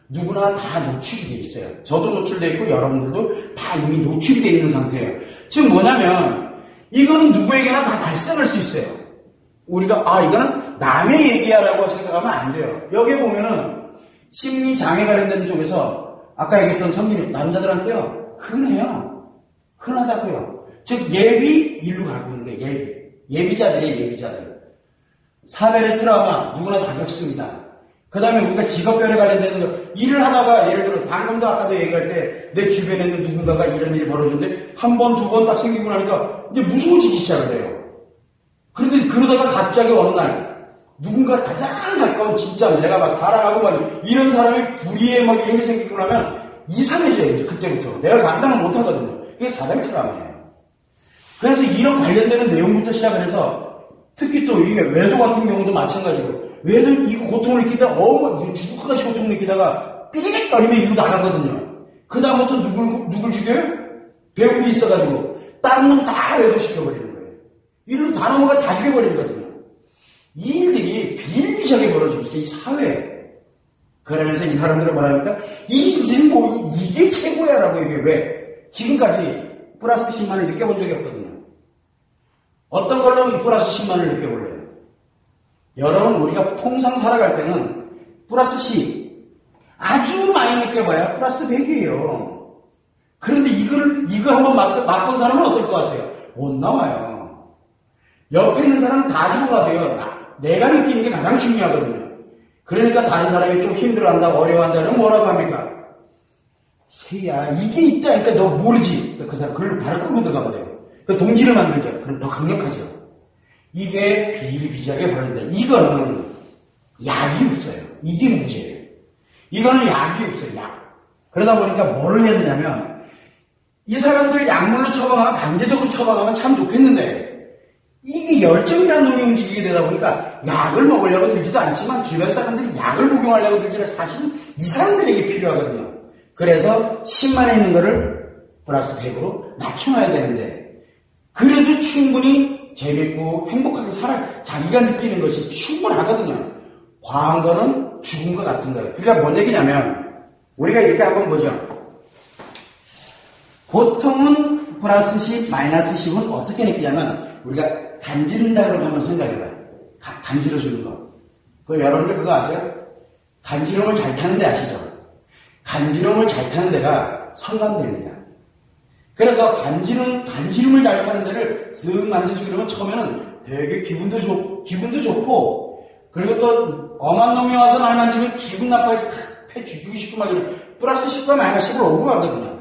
누구나 다 노출이 돼 있어요. 저도 노출되어 있고 여러분들도 다 이미 노출이 되어 있는 상태예요. 즉 뭐냐면 이거는 누구에게나 다 발생할 수 있어요. 우리가 이거는 남의 얘기야라고 생각하면 안 돼요. 여기에 보면은 심리 장애 관련된 쪽에서 아까 얘기했던 선생님, 남자들한테요 흔해요. 흔하다고요. 즉 예비 일로 가고 있는 게 예비자들이에요. 예비자들. 사회의 트라우마 누구나 다 겪습니다. 그 다음에 우리가 직업별에 관련되는 거, 일을 하다가 예를 들어 방금도 아까도 얘기할 때 내 주변에 있는 누군가가 이런 일이 벌어졌는데 한 번, 두 번 딱 생기고 나니까 이제 무서워지기 시작을 해요. 그런데 그러다가 갑자기 어느 날 누군가 가장 가까운 진짜 내가 막 사랑하고 막 이런 사람이 불의에 막 이런 게 생기고 나면 이상해져요. 이제 그때부터. 내가 감당을 못 하거든요. 그게 사람의 트라우마예요. 그래서 이런 관련되는 내용부터 시작을 해서 특히 또 이게 외도 같은 경우도 마찬가지로 외도 이 고통을 느끼다가 죽을 것 같이 고통을 느끼다가 삐리릭 거리면 일로 나가거든요. 그 다음부터 누굴 죽여요? 배우들이 있어가지고 다른 놈 다 외도시켜버리는 거예요. 일로 다 넘어가 다 죽여버리거든요. 이 일들이 비일비재하게 벌어지고 있어요. 이 사회에. 그러면서 이 사람들은 뭐라 합니까? 이 인생 뭐 이게 최고야 라고 얘기해. 왜? 지금까지 플러스 10만을 느껴본 적이 없거든요. 어떤 걸로 이 플러스 10만을 느껴볼래요? 여러분, 우리가 통상 살아갈 때는 플러스 10 아주 많이 느껴봐야 플러스 100이에요. 그런데 이거 한번 맛본 사람은 어떨 것 같아요? 못 나와요. 옆에 있는 사람은 다 죽어가 돼요. 내가 느끼는 게 가장 중요하거든요. 그러니까 다른 사람이 좀 힘들어한다, 어려워한다면 뭐라고 합니까? 새야, 이게 있다니까 너 모르지. 그 사람 그걸 바로 끌고 들어가 버려요. 그 동지를 만들죠. 그럼 더 강력하죠. 이게 비일비재하게 벌어진다. 이거는 약이 없어요. 이게 문제예요. 이거는 약이 없어요. 약. 그러다 보니까 뭐를 해야 되냐면 이 사람들 약물로 처방하면 강제적으로 처방하면 참 좋겠는데 이게 열정이라는 놈이 움직이게 되다 보니까 약을 먹으려고 들지도 않지만 주변 사람들이 약을 복용하려고 들지는 사실은 이 사람들에게 필요하거든요. 그래서 10만에 있는 거를 플러스 100으로 낮춰놔야 되는데 그래도 충분히 재밌고 행복하게 자기가 느끼는 것이 충분하거든요. 과한 거는 죽은 것 같은 거예요. 그러니까 뭔 얘기냐면, 우리가 이렇게 한번 보죠. 보통은 플러스 10, 마이너스 10은 어떻게 느끼냐면, 우리가 간지른다는 걸 한번 생각해봐요. 간지러주는 거. 여러분들 그거 아세요? 간지럼을 잘 타는 데 아시죠? 간지럼을 잘 타는 데가 성감대입니다. 그래서 간지름을 잘 타는 데를 쓱 만져주고 그러면 처음에는 되게 기분도 좋고, 그리고 또 엄한 놈이 와서 날 만지면 기분 나빠요. 패 죽이고 싶고 막 이러고, 플러스 10과 마이너스 10을 오고 가거든요.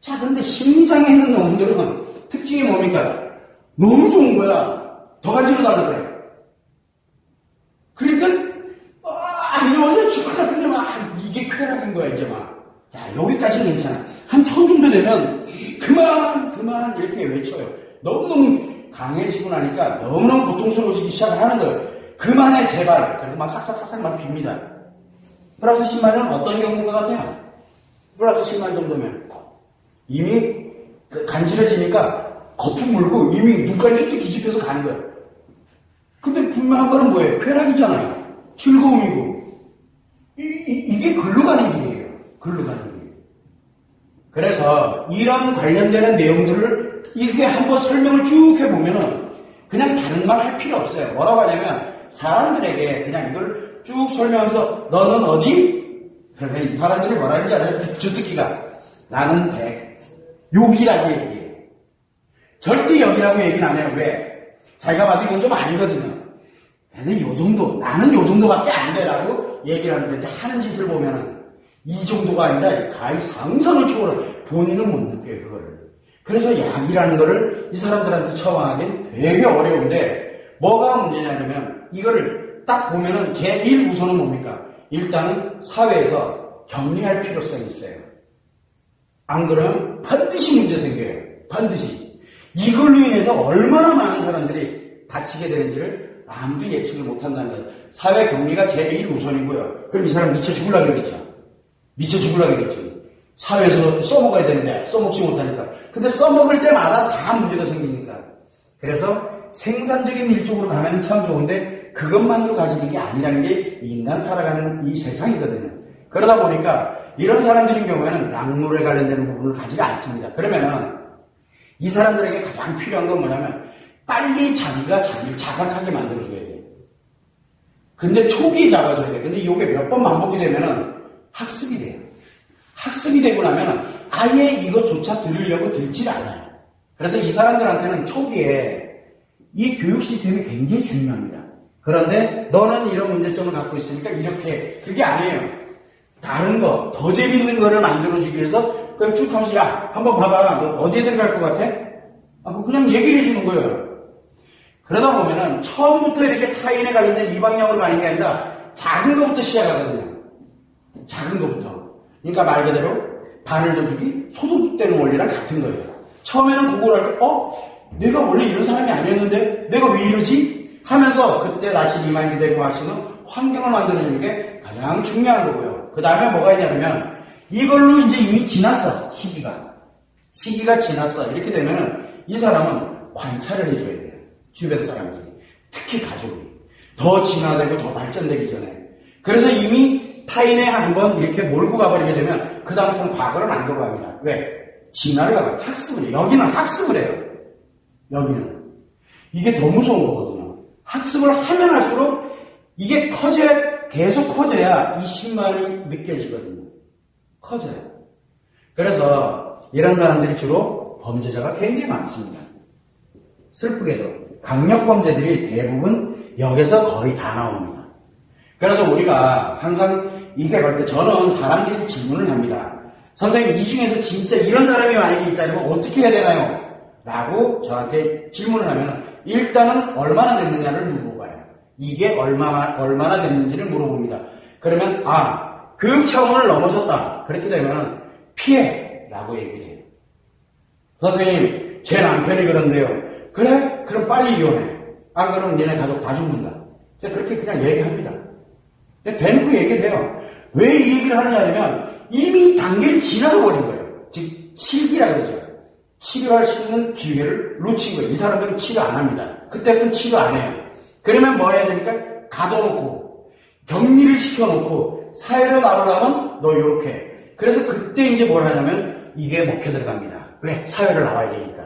자, 그런데 심리장애 있는 놈들은 특징이 뭡니까? 너무 좋은 거야. 더 간지러달라 그래. 그러니까, 이러면서 죽을 것 같은데 이게 쾌락인 거야, 이제 막. 야, 여기까지는 괜찮아. 한 1000 정도 되면, 그만, 이렇게 외쳐요. 너무너무 강해지고 나니까 너무너무 고통스러워지기 시작을 하는 거예요. 그만해, 제발. 그리고 막 싹싹싹싹 막 빕니다. 플러스 10만은 어떤 경우가 같아요? 플러스 10만 정도면. 이미 간지러지니까 거품 물고 이미 눈깔이 휘뜩 뒤집혀서 가는 거예요. 근데 분명한 거는 뭐예요? 쾌락이잖아요. 즐거움이고. 이게 글로 가는 길이에요. 글로 가는 길. 그래서 이런 관련되는 내용들을 이렇게 한번 설명을 쭉 해보면은 그냥 다른 말 할 필요 없어요. 뭐라고 하냐면 사람들에게 그냥 이걸 쭉 설명하면서 너는 어디? 그러면 이 사람들이 뭐라 하는지 알아요? 주특기가 나는 100. 여기라고 얘기해요. 절대 여기라고 얘기는 안 해요. 왜? 자기가 봐도 이건 좀 아니거든요. 근데 요 정도, 나는 요 정도밖에 안 돼라고 얘기를 하는데 하는 짓을 보면은 이 정도가 아니라 가히 상상을 초월해. 본인은 못 느껴요, 그거를. 그래서 약이라는 거를 이 사람들한테 처방하기는 되게 어려운데 뭐가 문제냐면 이거를 딱 보면은 제1우선은 뭡니까? 일단은 사회에서 격리할 필요성이 있어요. 안 그러면 반드시 문제 생겨요. 반드시. 이걸로 인해서 얼마나 많은 사람들이 다치게 되는지를 아무도 예측을 못한다는 거예요. 사회 격리가 제1우선이고요. 그럼 이 사람 미쳐 죽으려고 그러겠죠. 미쳐 죽으려고 그러겠죠. 사회에서 써먹어야 되는데 써먹지 못하니까. 근데 써먹을 때마다 다 문제가 생기니까. 그래서 생산적인 일쪽으로 가면 참 좋은데 그것만으로 가지는 게 아니라는 게 인간 살아가는 이 세상이거든요. 그러다 보니까 이런 사람들인 경우에는 약물에 관련되는 부분을 가지지 않습니다. 그러면은 이 사람들에게 가장 필요한 건 뭐냐면 빨리 자기가 자기를 자각하게 만들어줘야 돼요. 근데 초기에 잡아줘야 돼요. 근데 이게 몇 번 반복이 되면은 학습이 돼요. 학습이 되고 나면 아예 이것조차 들으려고 들질 않아요. 그래서 이 사람들한테는 초기에 이 교육 시스템이 굉장히 중요합니다. 그런데 너는 이런 문제점을 갖고 있으니까 이렇게 그게 아니에요. 다른 거, 더 재밌는 거를 만들어주기 위해서 그냥 쭉 하면서 야, 한번 봐봐. 너 어디에 들어갈 것 같아? 그냥 얘기를 해주는 거예요. 그러다 보면은 처음부터 이렇게 타인에 관련된 이 방향으로 가는 게 아니라 작은 것부터 시작하거든요. 작은 것부터. 그러니까 말 그대로 바늘 도둑이 소도둑되는 원리랑 같은 거예요. 처음에는 그걸 할 때, 내가 원래 이런 사람이 아니었는데 내가 왜 이러지? 하면서 그때 다시 리마인드 되고 할 수 있는 환경을 만들어주는 게 가장 중요한 거고요. 그 다음에 뭐가 있냐면 이걸로 이제 이미 지났어. 시기가 지났어. 이렇게 되면은 이 사람은 관찰을 해줘야 돼요. 주변 사람들이. 특히 가족이. 더 진화되고 더 발전되기 전에. 그래서 이미 타인에 한번 이렇게 몰고 가버리게 되면 그 다음부터는 과거를 안 돌아갑니다. 왜? 진화를 가고 학습을 해요. 여기는 학습을 해요. 여기는. 이게 더 무서운 거거든요. 학습을 하면 할수록 이게 계속 커져야 이 신만이 느껴지거든요. 커져요. 그래서 이런 사람들이 주로 범죄자가 굉장히 많습니다. 슬프게도 강력범죄들이 대부분 여기서 거의 다 나옵니다. 그래도 우리가 항상 이게 볼 때 저는 사람들이 질문을 합니다. 선생님, 이 중에서 진짜 이런 사람이 만약에 있다면 어떻게 해야 되나요? 라고 저한테 질문을 하면 일단은 얼마나 됐느냐를 물어봐요. 이게 얼마나 됐는지를 물어봅니다. 그러면 교육 차원을 넘어섰다. 그렇게 되면 피해 라고 얘기를 해요. 선생님, 제 남편이 그런데요. 그래? 그럼 빨리 이혼해. 안 그러면 니네 가족 다 죽는다. 그렇게 그냥 얘기합니다. 대놓고 얘기해요. 왜 이 얘기를 하느냐면 이미 단계를 지나버린 거예요. 즉 치료라 그러죠. 치료할 수 있는 기회를 놓친 거예요. 이 사람들은 치료 안 합니다. 그때부터 치료 안 해요. 그러면 뭐 해야 됩니까? 가둬놓고 격리를 시켜놓고 사회로 나오려면 너 요렇게. 그래서 그때 이제 뭘 하냐면 이게 먹혀 들어갑니다. 왜? 사회를 나와야 되니까.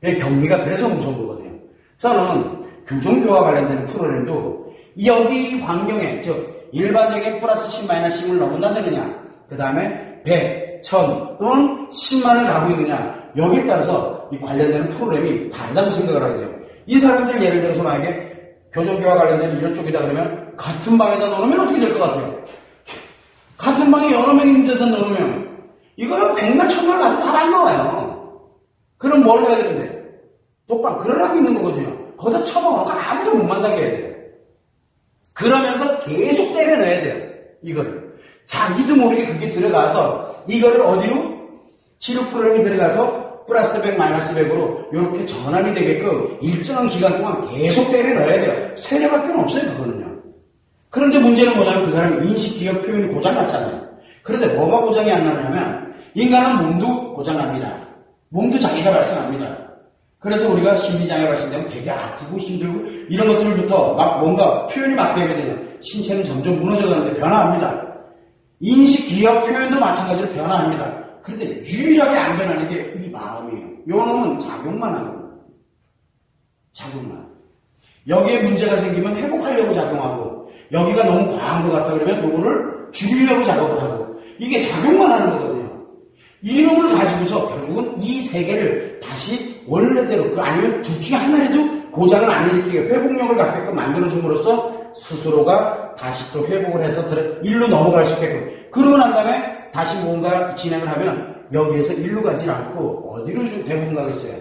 격리가 그래서 무서운 거거든요. 저는 교정교와 관련된 프로그램도 여기 환경에, 즉 일반적인 플러스 10 마이너스 10을 넘는다느냐, 그 다음에 100, 1000 또는 10만을 가고 있느냐, 여기에 따라서 이 관련되는 프로그램이 다르다고 생각을 하게 돼요. 이 사람들 예를 들어서 만약에 교정교와 관련된 이런 쪽이다 그러면 같은 방에다 넣으면 어떻게 될 것 같아요? 같은 방에 여러 명 있는데다 넣으면 이거는 100만 1000만 가도 다 안 나와요. 그럼 뭘 해야 되는데? 독방 그러라고 있는 거거든요. 거기다 처방하고 아무도 못 만나게 해야 돼요. 그러면서 계속 때려넣어야 돼요. 이거를. 자기도 모르게 그게 들어가서 이거를 어디로? 치료 프로그램이 들어가서 플러스 100, 마이너스 100으로 이렇게 전환이 되게끔 일정한 기간 동안 계속 때려넣어야 돼요. 세례밖에 없어요. 그거는요. 그런데 문제는 뭐냐면 그 사람이 인식, 기억, 표현이 고장났잖아요. 그런데 뭐가 고장이 안 나냐면 인간은 몸도 고장납니다. 몸도 장애가 발생합니다. 그래서 우리가 심리장애 발생되면 되게 아프고 힘들고 이런 것들부터 막 뭔가 표현이 막 되거든요. 신체는 점점 무너져가는데 변화합니다. 인식, 기억, 표현도 마찬가지로 변화합니다. 그런데 유일하게 안 변하는 게 이 마음이에요. 요 놈은 작용만 하고 작용만. 여기에 문제가 생기면 회복하려고 작용하고 여기가 너무 과한 것 같다 그러면 요거를 줄이려고 작업을 하고 이게 작용만 하는 거거든요. 이놈을 가지고서 결국은 이 세계를 다시 원래대로 아니면 둘 중에 하나라도 고장을 안 일으키게 회복력을 갖게끔 만들어줌으로써 스스로가 다시 또 회복을 해서 일로 넘어갈 수 있게끔 그러고 난 다음에 다시 뭔가 진행을 하면 여기에서 일로 가지 않고 어디로 대부분 가겠어요?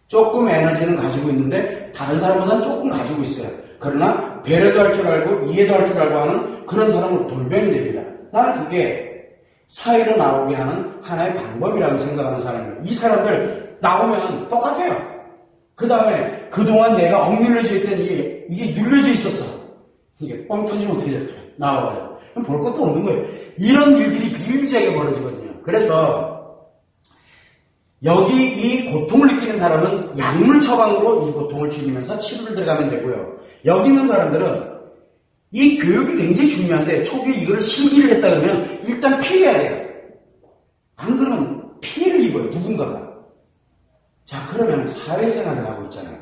조금 에너지는 가지고 있는데 다른 사람보다는 조금 가지고 있어요. 그러나 배려도 할 줄 알고 이해도 할 줄 알고 하는 그런 사람으로 돌변이 됩니다. 나는 그게 사회로 나오게 하는 하나의 방법이라고 생각하는 사람이에요. 이 사람들 나오면 똑같아요. 그 다음에 그동안 내가 억눌려져 있던 이게 눌려져 있었어. 이게 뻥 터지면 어떻게 될까요? 나와요. 그럼 볼 것도 없는 거예요. 이런 일들이 비일비재하게 벌어지거든요. 그래서 여기 이 고통을 느끼는 사람은 약물 처방으로 이 고통을 줄이면서 치료를 들어가면 되고요. 여기 있는 사람들은 이 교육이 굉장히 중요한데 초기에 이거를 실기를 했다 그러면 일단 피해야 돼요. 안 그러면 피해를 입어요. 누군가가. 자 그러면 사회생활을 하고 있잖아요.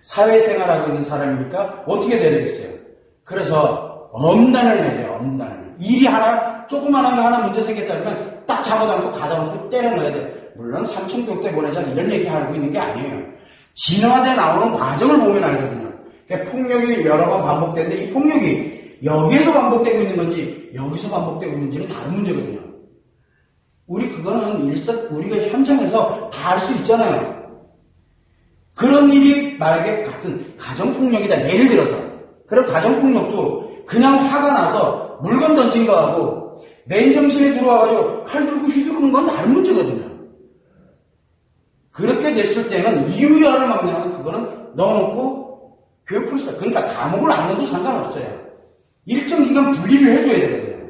사회생활하고 있는 사람이니까 어떻게 돼야 되겠어요? 그래서 엄단을 해야 돼요. 엄단을. 일이 하나 조그만한 거 하나 문제 생겼다 그러면 딱 잡아당고 가다놓고 때려 넣어야 돼요. 물론 삼천교육대 보내자 이런 얘기 하고 있는 게 아니에요. 진화돼 나오는 과정을 보면 알거든요. 그러니까 폭력이 여러 번 반복되는데 이 폭력이 여기에서 반복되고 있는 건지 여기서 반복되고 있는지는 다른 문제거든요. 우리 그거는 우리가 현장에서 다 알 수 있잖아요. 그런 일이 만약에 같은 가정폭력이다. 예를 들어서 그리고 가정폭력도 그냥 화가 나서 물건 던진 거하고 맨정신에 들어와가지고 칼 들고 휘두르는 건 다른 문제거든요. 그렇게 됐을 때는 이유야를 막내는 그거는 넣어놓고 교육풀사 그러니까 감옥을 안 넣어도 상관없어요. 일정 기간 분리를 해줘야 되거든요.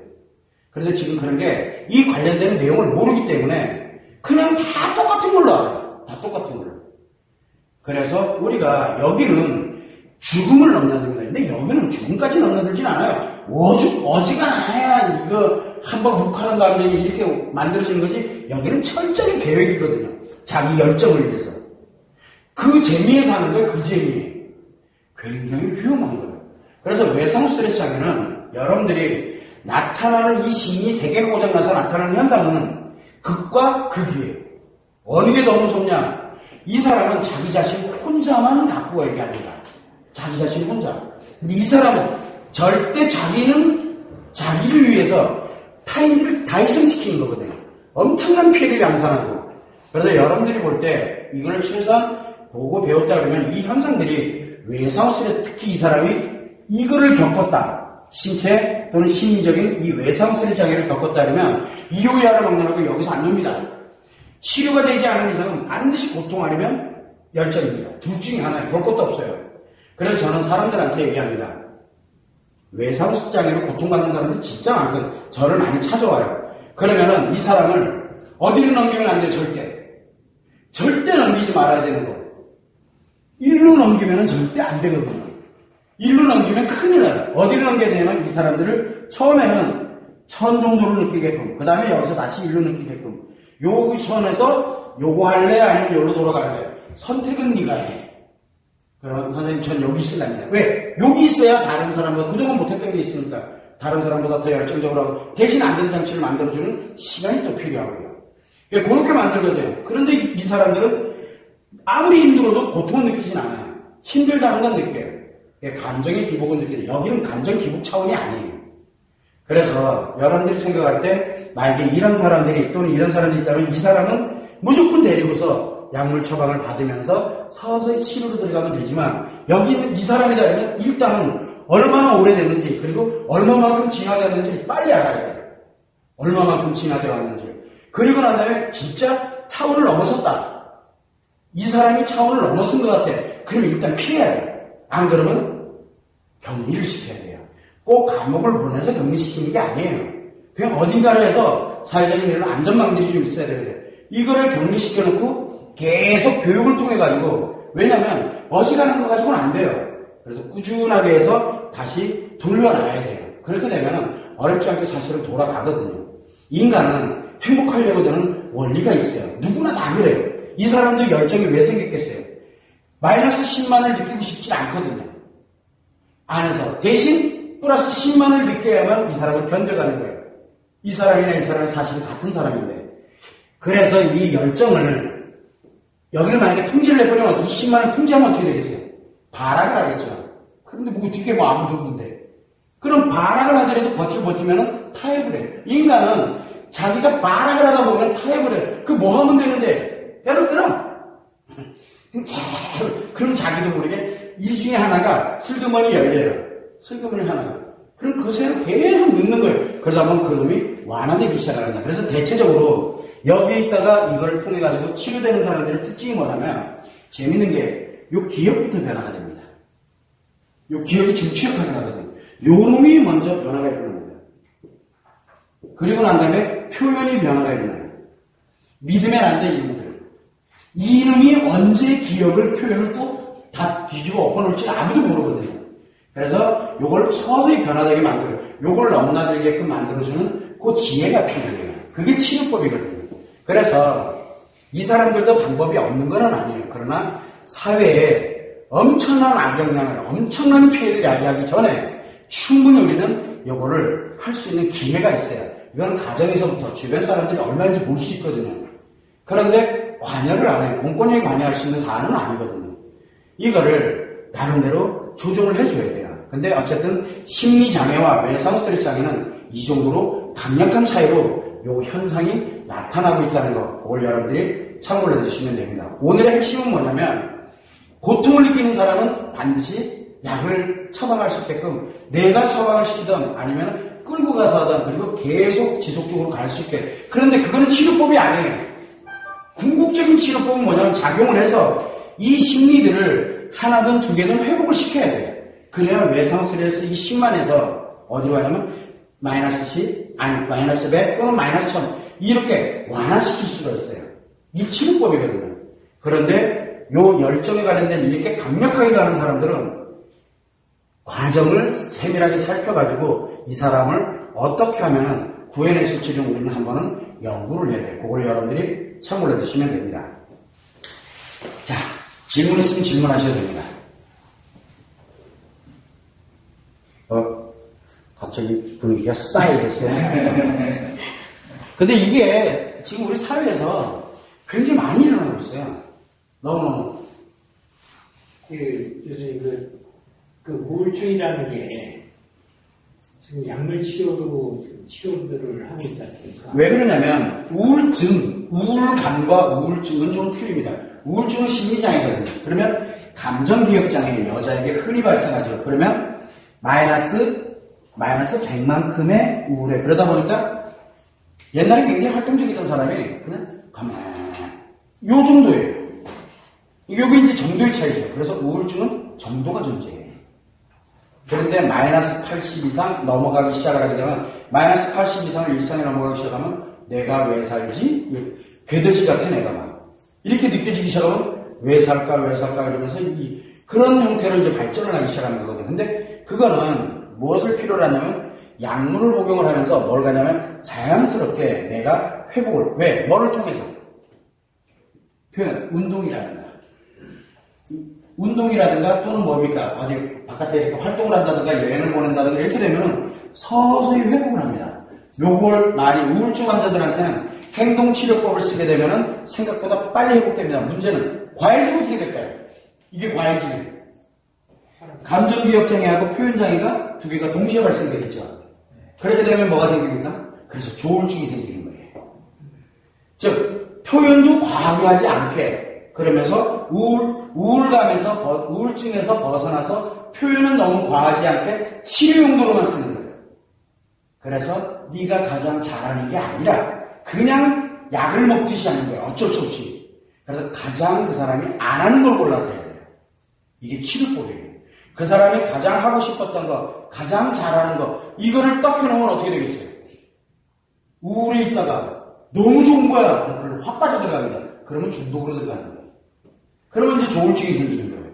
그런데 지금 그런 게 이 관련되는 내용을 모르기 때문에 그냥 다 똑같은 걸로 알아요. 다 똑같은 걸로. 그래서 우리가 여기는 죽음을 넘나듭니다. 근데 여기는 죽음까지 넘나들진 않아요. 어지간해야 이거 한번 욱하는 감정이 이렇게 만들어지는 거지 여기는 철저히 계획이거든요. 자기 열정을 위해서. 그 재미에 사는 거예요. 그 재미에. 굉장히 위험한 거예요. 그래서 외상 스트레스 장애는 여러분들이 나타나는 이 심리 세계가 고장나서 나타나는 현상은 극과 극이에요. 어느 게 더 무섭냐? 이 사람은 자기 자신 혼자만 갖고 얘기합니다. 자기 자신 혼자. 근데 이 사람은 절대 자기는 자기를 위해서 타인을 다 희생시키는 거거든요. 엄청난 피해를 양산하고. 그래서 여러분들이 볼 때 이걸 최소한 보고 배웠다 그러면 이 현상들이 외상 스트레스 특히 이 사람이 이거를 겪었다. 신체 또는 심리적인 이 외상 스트레스 장애를 겪었다 그러면 이호야를 막론하고 여기서 안 놉니다. 치료가 되지 않은 이상은 반드시 고통 아니면 열정입니다. 둘 중에 하나예요. 볼 것도 없어요. 그래서 저는 사람들한테 얘기합니다. 외상 스트레스 장애로 고통받는 사람들 진짜 많거든요. 저를 많이 찾아와요. 그러면은 이 사람을 어디로 넘기면 안 돼요. 절대. 절대 넘기지 말아야 되는 거. 1로 넘기면 절대 안 되거든요. 1로 넘기면 큰일 나요. 어디로 넘겨야 되냐면 이 사람들을 처음에는 1000 정도로 느끼게끔, 그 다음에 여기서 다시 1로 느끼게끔, 요 선에서 요거 할래? 아니면 요로 돌아갈래? 선택은 네가 해. 그럼 선생님 전 여기 있으랍니다. 왜? 여기 있어야 다른 사람보다 그동안 못했던 게 있으니까 다른 사람보다 더 열정적으로 하고 대신 안전장치를 만들어주는 시간이 또 필요하고요. 그렇게 만들거든요. 그런데 이 사람들은 아무리 힘들어도 고통은 느끼진 않아요. 힘들다는 건 느껴요. 감정의 기복은 느껴요. 여기는 감정 기복 차원이 아니에요. 그래서 여러분들이 생각할 때 만약에 이런 사람들이 또는 이런 사람들이 있다면 이 사람은 무조건 데리고서 약물 처방을 받으면서 서서히 치료로 들어가면 되지만 여기 있는 이 사람이라면 일단은 얼마나 오래됐는지 그리고 얼마만큼 진화되었는지 빨리 알아야 돼요. 얼마만큼 진화되었는지. 그리고 난 다음에 진짜 차원을 넘어섰다. 이 사람이 차원을 넘어선 것 같아. 그럼 일단 피해야 돼요. 안 그러면 격리를 시켜야 돼요. 꼭 감옥을 보내서 격리시키는 게 아니에요. 그냥 어딘가를 해서 사회적인 이런 안전망들이 좀 있어야 돼요. 이거를 격리시켜놓고 계속 교육을 통해가지고 왜냐면 어지간한 거 가지고는 안 돼요. 그래서 꾸준하게 해서 다시 돌려놔야 돼요. 그렇게 되면 어렵지 않게 사실은 돌아가거든요. 인간은 행복하려고 드는 원리가 있어요. 누구나 다 그래요. 이 사람도 열정이 왜 생겼겠어요? 마이너스 10만을 느끼고 싶지 않거든요. 안에서. 대신 플러스 10만을 느껴야만 이 사람을 견뎌가는 거예요. 이 사람이나 이 사람은 사실은 같은 사람인데. 그래서 이 열정을 여기를 만약에 통지를 내버리면 20만을 통지하면 어떻게 되겠어요? 발악을 하겠죠. 그런데 뭐 어떻게 뭐 아무도 없는데. 그럼 발악을 하더라도 버티면은 타협을 해요. 인간은 자기가 발악을 하다 보면 타협을 해요. 그 뭐 하면 되는데? 예를 들어. 그럼 자기도 모르게 이 중에 하나가 슬그머니 열려요. 슬그머니 하나가. 그럼 그 새로 계속 넣는 거예요. 그러다 보면 그 놈이 완화되기 시작합니다. 그래서 대체적으로 여기에 있다가 이걸 통해가지고 치료되는 사람들의 특징이 뭐냐면 재밌는 게 요 기억부터 변화가 됩니다. 요 기억이 정취역하게 나거든요. 요 놈이 먼저 변화가 일어납니다. 그리고 난 다음에 표현이 변화가 일어나요. 믿으면 안 돼, 이놈들. 이놈이 언제 기억을, 표현을 또 다 뒤집어 엎어놓을지 아무도 모르거든요. 그래서 요걸 서서히 변화되게 만들어요. 요걸 넘나들게끔 만들어주는 그 지혜가 필요해요. 그게 치료법이거든요. 그래서 이 사람들도 방법이 없는 건 아니에요. 그러나 사회에 엄청난 악영향을, 엄청난 피해를 야기하기 전에 충분히 우리는 요거를 할 수 있는 기회가 있어요. 이건 가정에서부터 주변 사람들이 얼마인지 볼 수 있거든요. 그런데 관여를 안 해요. 공권력이 관여할 수 있는 사안은 아니거든요. 이거를 나름대로 조정을 해줘야 돼요. 근데 어쨌든 심리장애와 외상 스트레스 장애는 이 정도로 강력한 차이로 요 현상이 나타나고 있다는 거, 그걸 여러분들이 참고를 해주시면 됩니다. 오늘의 핵심은 뭐냐면 고통을 느끼는 사람은 반드시 약을 처방할 수 있게끔 내가 처방을 시키든 아니면 끌고 가서 하든 그리고 계속 지속적으로 갈 수 있게. 그런데 그거는 치료법이 아니에요. 궁극적인 치료법은 뭐냐면 작용을 해서 이 심리들을 하나든 두 개든 회복을 시켜야 돼요. 그래야 외상 스트레스 이 10만에서 어디로 가냐면 마이너스 10, 아니 마이너스 100 또는 마이너스 1000 이렇게 완화시킬 수가 있어요. 이 치료법이거든요. 그런데 요 열정에 관련된 이렇게 강력하게 가는 사람들은 과정을 세밀하게 살펴가지고 이 사람을 어떻게 하면 구해낼 수 있을지 우리는 한 번은 연구를 해야 돼요. 그걸 여러분들이 참고를 해주시면 됩니다. 자, 질문 있으면 질문하셔도 됩니다. 갑자기 분위기가 싸해졌어요. 근데 이게 지금 우리 사회에서 굉장히 많이 일어나고 있어요. 너무너무. 요즘 우울증이라는 게 지금 약물 치료로 치료들을 하고 있지 않습니까? 왜 그러냐면 우울감과 우울증은 좀 틀립니다. 우울증은 심리장애거든요. 그러면 감정기억장애 여자에게 흔히 발생하죠. 그러면 마이너스 100만큼의 우울해. 그러다 보니까 옛날에 굉장히 활동적이었던 사람이 그냥 가만히 요 정도예요. 요게 이제 정도의 차이죠. 그래서 우울증은 정도가 존재해요. 그런데 마이너스 80 이상 넘어가기 시작을 하게 되면 마이너스 80 이상을 일상에 넘어가기 시작하면 내가 왜 살지? 괴들씨 같아 내가 막. 이렇게 느껴지기 시작하면 왜 살까 이러면서 그런 형태로 이제 발전을 하기 시작하는 거거든요. 근데 그거는 무엇을 필요로 하냐면 약물을 복용을 하면서 뭘 가냐면 자연스럽게 내가 회복을, 왜? 뭐를 통해서? 표현, 운동이라든가 또는 뭡니까? 어디 바깥에 이렇게 활동을 한다든가 여행을 보낸다든가 이렇게 되면 서서히 회복을 합니다. 요걸 많이 우울증 환자들한테는 행동치료법을 쓰게 되면 생각보다 빨리 회복됩니다. 문제는 과외지면 어떻게 될까요? 이게 과외지면 감정기억장애하고 표현장애가 두 개가 동시에 발생되겠죠. 그렇게 되면 뭐가 생깁니까? 그래서 조울증이 생기는 거예요. 즉 표현도 과하게 하지 않게 그러면서 우울증에서 벗어나서 표현은 너무 과하지 않게 치료 용도로만 쓰는 거예요. 그래서 네가 가장 잘하는 게 아니라 그냥 약을 먹듯이 하는 거예요. 어쩔 수 없이. 그래서 가장 그 사람이 안 하는 걸 골라서 해야 돼요. 이게 치료법이에요. 그 사람이 가장 하고 싶었던 거, 가장 잘하는 거, 이거를 딱 해놓으면 어떻게 되겠어요? 우울에 있다가 너무 좋은 거야. 그럼 그걸 확 빠져들어갑니다. 그러면 중독으로 들어가는 거예요. 그러면 이제 조울증이 생기는 거예요.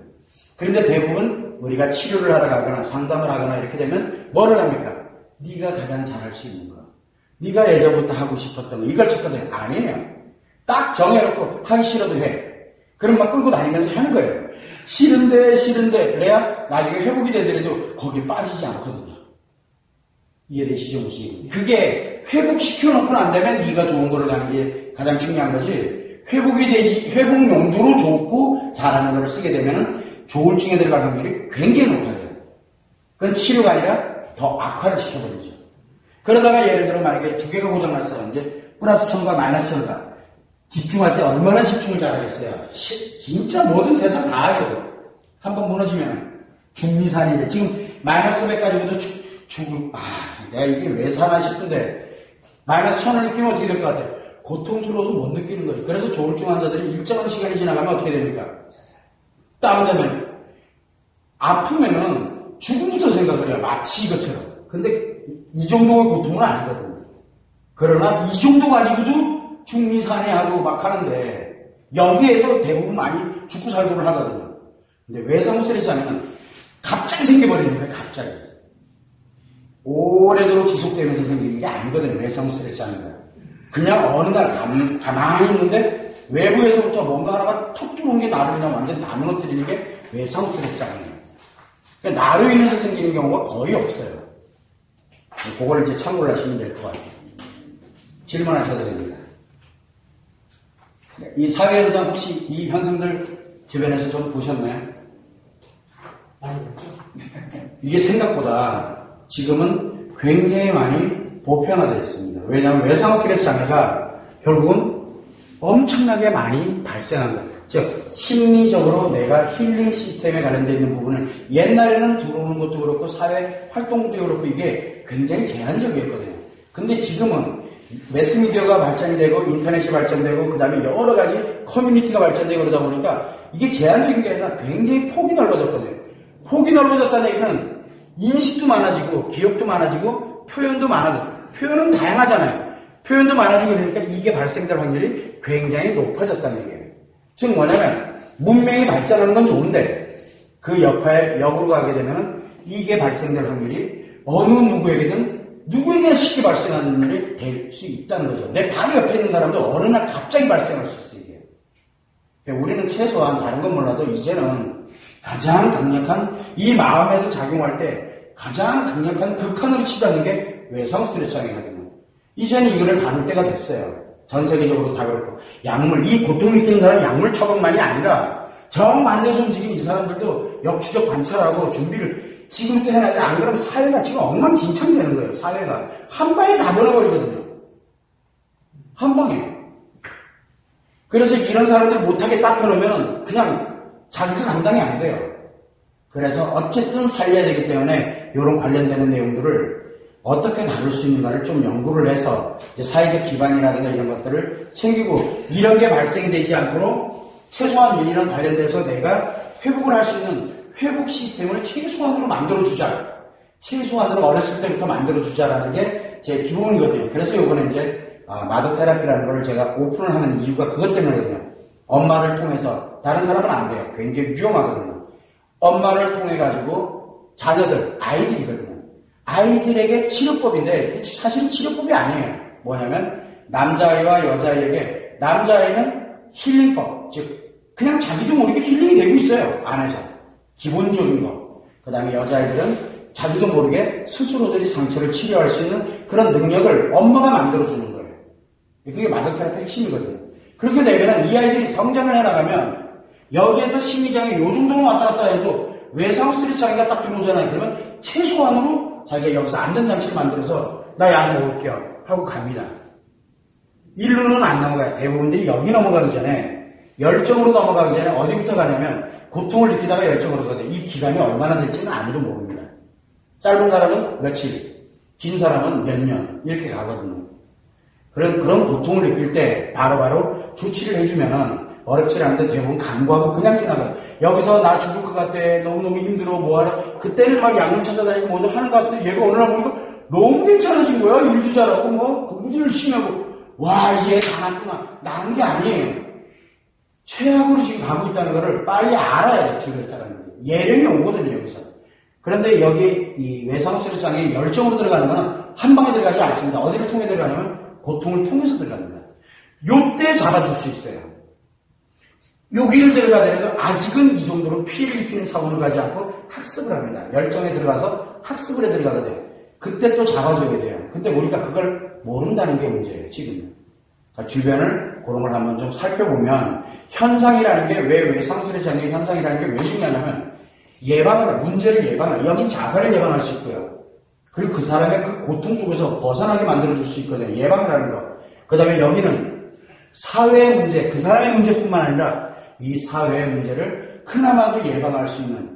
그런데 대부분 우리가 치료를 하러 가거나 상담을 하거나 이렇게 되면 뭐를 합니까? 네가 가장 잘할 수 있는 거. 네가 예전부터 하고 싶었던 거. 이걸 찾거든요. 아니에요. 딱 정해놓고 하기 싫어도 해. 그럼 막 끌고 다니면서 하는 거예요. 싫은데 그래야 나중에 회복이 되더라도 거기에 빠지지 않거든요. 이해되시죠? 무슨 그게 회복시켜놓고는 안 되면 네가 좋은 거를 가는 게 가장 중요한 거지. 회복이 되지, 회복 용도로 좋고 잘하는 거를 쓰게 되면 조울증에 들어갈 확률이 굉장히 높아져요. 그건 치료가 아니라 더 악화를 시켜버리죠. 그러다가 예를 들어 만약에 두 개가 고장났어요. 이제 플러스 1000과 마이너스 1000과 집중할 때 얼마나 집중을 잘하겠어요. 진짜 모든 세상 다 하죠. 한번 무너지면 중리산인데 지금 마이너스 100 가지고도 내가 이게 왜 사나 싶은데 마이너스 1000을 느끼면 어떻게 될 것 같아요? 고통스러워서 못 느끼는 거예요. 그래서 조울증 환자들이 일정한 시간이 지나가면 어떻게 됩니까? 다운되면 아프면은 죽음부터 생각을 해요. 마치 이것처럼. 근데 이 정도의 고통은 아니거든요. 그러나 이 정도 가지고도 중리산해하고 막 하는데 여기에서 대부분 많이 죽고 살고를 하거든요. 근데 외상 스트레스 하면 갑자기 생겨버리는 거예요. 갑자기. 오래도록 지속되면서 생기는 게 아니거든요. 외상 스트레스 하는 거예요. 그냥 어느 날 가만히 있는데 외부에서부터 뭔가 하나가 툭 들어온 게 나를 그냥 완전 다 무너뜨리는 게 외상 스트레스 하는 거예요. 그러니까 나로 인해서 생기는 경우가 거의 없어요. 그걸 이제 참고를 하시면 될 것 같아요. 질문하셔도 됩니다. 이 사회현상 혹시 이 현상들 주변에서 좀 보셨나요? 많이 봤죠? 이게 생각보다 지금은 굉장히 많이 보편화되어 있습니다. 왜냐하면 외상 스트레스 장애가 결국은 엄청나게 많이 발생한 거예요. 즉 심리적으로 내가 힐링 시스템에 관련되어 있는 부분을 옛날에는 들어오는 것도 그렇고 사회 활동도 그렇고 이게 굉장히 제한적이었거든요. 근데 지금은 매스미디어가 발전이 되고 인터넷이 발전되고 그 다음에 여러 가지 커뮤니티가 발전되고 그러다 보니까 이게 제한적인 게 아니라 굉장히 폭이 넓어졌거든요. 폭이 넓어졌다는 얘기는 인식도 많아지고 기억도 많아지고 표현도 많아지고 표현은 다양하잖아요. 표현도 많아지고 그러니까 이게 발생될 확률이 굉장히 높아졌다는 얘기예요. 즉 뭐냐면 문명이 발전하는 건 좋은데 그 역으로 가게 되면 이게 발생될 확률이 어느 누구에게나 쉽게 발생하는 일이 될 수 있다는 거죠. 내 바로 옆에 있는 사람도 어느 날 갑자기 발생할 수 있어요. 이게. 그러니까 우리는 최소한 다른 건 몰라도 이제는 가장 강력한 이 마음에서 작용할 때 가장 강력한 극한으로 치닫는 게 외상 스트레스 장애거든요. 이제는 이거를 다룰 때가 됐어요. 전 세계적으로 다 그렇고 약물, 이 고통 느끼는 사람은 약물 처방만이 아니라 정반대에서 움직이는 이 사람들도 역추적 관찰하고 준비를 지금부터 해놔야 돼. 안 그러면 사회가 지금 엉망진창 되는 거예요. 사회가 한 방에 다 버려버리거든요. 한 방에. 그래서 이런 사람들 못하게 딱 해놓으면 그냥 자기가 감당이 안 돼요. 그래서 어쨌든 살려야 되기 때문에 이런 관련되는 내용들을 어떻게 다룰 수 있는가를 좀 연구를 해서 이제 사회적 기반이라든가 이런 것들을 챙기고 이런 게 발생이 되지 않도록 최소한 이런 관련돼서 내가 회복을 할 수 있는 회복 시스템을 최소한으로 만들어주자. 최소한으로 어렸을 때부터 만들어주자라는 게 제 기본이거든요. 그래서 이번에 이제 마도 테라피라는 걸 제가 오픈을 하는 이유가 그것 때문이거든요. 엄마를 통해서, 다른 사람은 안 돼요. 굉장히 위험하거든요. 엄마를 통해 가지고 자녀들, 아이들이거든요. 아이들에게 치료법인데 사실은 치료법이 아니에요. 뭐냐면 남자아이와 여자아이에게 남자아이는 힐링법, 즉 그냥 자기도 모르게 힐링이 되고 있어요. 안에서. 기본적인 거. 그 다음에 여자아이들은 자기도 모르게 스스로들이 상처를 치료할 수 있는 그런 능력을 엄마가 만들어주는 거예요. 그게 마더테라피 핵심이거든요. 그렇게 되면 이 아이들이 성장을 해나가면 여기에서 심리장애 요 정도만 왔다 갔다 해도 외상 스트레스 장애가 딱 들어오잖아요. 그러면 최소한으로 자기가 여기서 안전장치를 만들어서 나 약 먹을게요 하고 갑니다. 일루는 안 넘어가요. 대부분들이 여기 넘어가기 전에 열정으로 넘어가기 전에 어디부터 가냐면 고통을 느끼다가 열정으로 가거든요. 이 기간이 얼마나 될지는 아무도 모릅니다. 짧은 사람은 며칠, 긴 사람은 몇 년 이렇게 가거든요. 그런 고통을 느낄 때 바로바로 조치를 해주면은 어렵지 않은데 대부분 간과하고 그냥 지나가요. 여기서 나 죽을 것 같아. 너무너무 힘들어. 뭐하러. 그때는 막 양념 찾아다니고 뭐좀 하는 것 같은데 얘가 어느 날 보니까 너무 괜찮아진 거야. 일도 잘하고 뭐 공부도 열심히 하고. 와, 얘 다 낫구나. 나은 게 아니에요. 최악으로 지금 가고 있다는 거를 빨리 알아야 돼. 주변 사람들이. 예령이 오거든요. 여기서. 그런데 여기 이 외상스트레스 장애에 열정으로 들어가는 거는 한 방에 들어가지 않습니다. 어디를 통해 들어가냐면 고통을 통해서 들어갑니다. 요때 잡아줄 수 있어요. 여기를 들어가더라도 아직은 이 정도로 피해를 입히는 사고를 가지 않고 학습을 합니다. 열정에 들어가서 학습을 해 들어가도 돼요. 그때 또 잡아줘야 돼요. 근데 우리가 그걸 모른다는 게 문제예요. 지금은. 그러니까 주변을 그런 걸 한번 좀 살펴보면 현상이라는 게 왜 외상스트레스 장애 현상이라는 게 왜 중요하냐면 문제를 예방할, 여긴 자살을 예방할 수 있고요. 그리고 그 사람의 그 고통 속에서 벗어나게 만들어줄 수 있거든요. 예방을 하는 거. 그 다음에 여기는 사회의 문제, 그 사람의 문제뿐만 아니라 이 사회의 문제를 그나마도 예방할 수 있는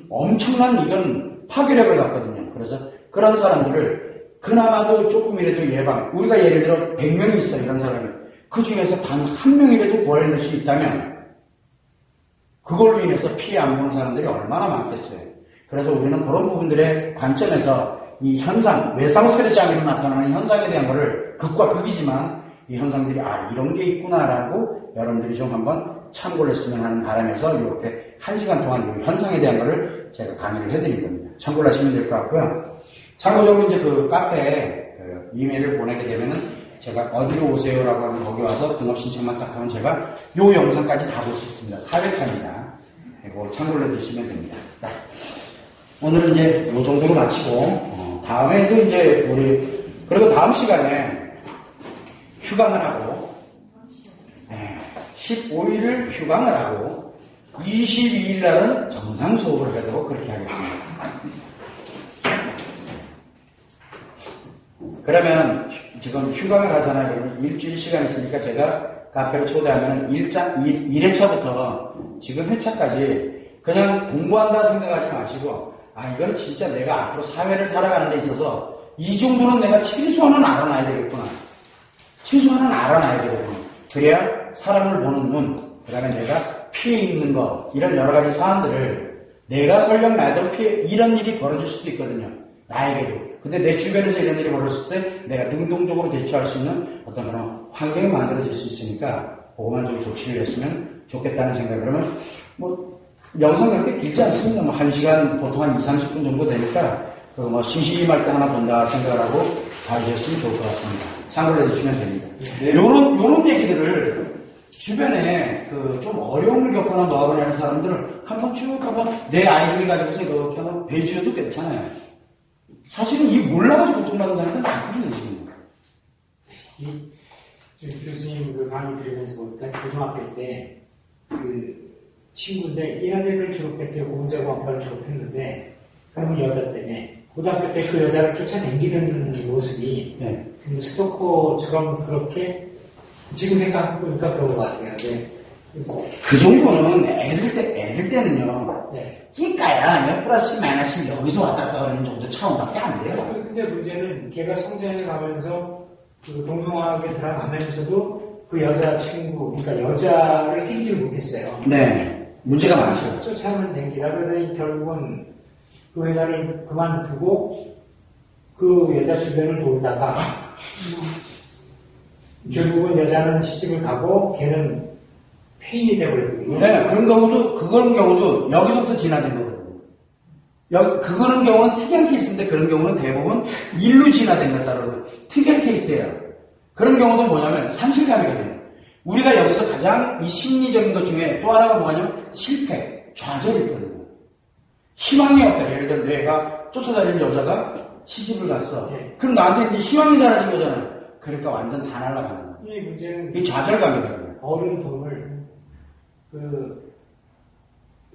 엄청난 이건 파괴력을 갖거든요. 그래서 그런 사람들을 그나마도 조금이라도 예방, 우리가 예를 들어 100명이 있어요. 이런 사람이. 그 중에서 단 한 명이라도 구해낼 수 있다면 그걸로 인해서 피해 안 보는 사람들이 얼마나 많겠어요. 그래서 우리는 그런 부분들의 관점에서 이 현상, 외상스트레스 장애로 나타나는 현상에 대한 거를 극과 극이지만 이 현상들이 이런 게 있구나라고 여러분들이 좀 한번 참고를 했으면 하는 바람에서 이렇게 1시간 동안 이 현상에 대한 거를 제가 강의를 해드린 겁니다. 참고를 하시면 될 것 같고요. 참고적으로 이제 그 카페에 이메일을 보내게 되면은 제가 어디로 오세요라고 하면 거기 와서 등업 신청만 딱 하면 제가 요 영상까지 다 볼 수 있습니다. 4회차입니다. 이거 참고를 해주시면 됩니다. 자, 오늘은 이제 요 정도로 마치고 다음에도 이제 그리고 다음 시간에 휴강을 하고 15일을 휴강을 하고 22일 날은 정상 수업을 하도록 그렇게 하겠습니다. 그러면 지금 휴강을 하잖아요. 일주일 시간 있으니까 제가 카페를 초대하면 1회차부터 지금 회차까지 그냥 공부한다 생각하지 마시고 이건 진짜 내가 앞으로 사회를 살아가는 데 있어서 이 정도는 내가 최소한은 알아놔야 되겠구나. 최소한은 알아놔야 되겠구나. 그래야 사람을 보는 눈, 그 다음에 내가 피해 있는 거, 이런 여러 가지 사안들을 내가 설령 나도 이런 일이 벌어질 수도 있거든요. 나에게도. 근데 내 주변에서 이런 일이 벌어졌을 때 내가 능동적으로 대처할 수 있는 어떤 그런 환경이 만들어질 수 있으니까 그것만 좀 조치를 했으면 좋겠다는 생각을 하면 영상 그렇게 길지 않습니다. 1시간 보통 한 20-30분 정도 되니까 심심할 때 하나 본다 생각을 하고 봐주셨으면 좋을 것 같습니다. 참고를 해주시면 됩니다. 요런 얘기들을 주변에 좀 어려움을 겪거나 뭐하거나 하는 사람들은 한번 쭉 한번 내 아이들을 가지고서 이렇게 한번 배주해도 괜찮아요. 사실은 이 몰라가지고 고통받는 사람들은 많거든요, 지금. 교수님 강의 들으면서 보니까 고등학교 때 친구인데 1학년을 졸업했어요. 공자고학과를 졸업했는데 그러면 여자 때문에 고등학교 때 그 여자를 쫓아다니는 모습이 스토커처럼 그렇게 지금 생각해보니까 그런 것 같아요. 그 정도는 애들 때는요. 끼까야 1 플러스 마이너스 여기서 왔다 갔다 하는 정도 차원밖에 안 돼요. 근데 문제는 걔가 성장해 가면서 동성하게 들어가면서도 그 여자친구, 그러니까 여자를 생기질 못했어요. 네. 문제가 많죠. 쫓아는 댕기다 그러더니 결국은 그 회사를 그만두고 그 여자 주변을 돌다가 결국은 여자는 시집을 가고 걔는 페인이 되버리거든요. 네, 그런 경우도 여기서부터 진화된 거거든요. 그거는 경우는 특이한 케이스인데 그런 경우는 대부분 일로 진화된 거다라고 특이한 케이스예요. 그런 경우도 뭐냐면 상실감이거든요. 우리가 여기서 가장 이 심리적인 것 중에 또 하나가 뭐냐면 실패, 좌절이 있거든요. 희망이 없다. 예를 들어 내가 쫓아다니는 여자가 시집을 갔어. 네. 그럼 나한테 이제 희망이 사라진 거잖아요. 그러니까 완전 다 날아가는 거예요. 이 문제는 이게 좌절감이거든요. 어른 돈을 그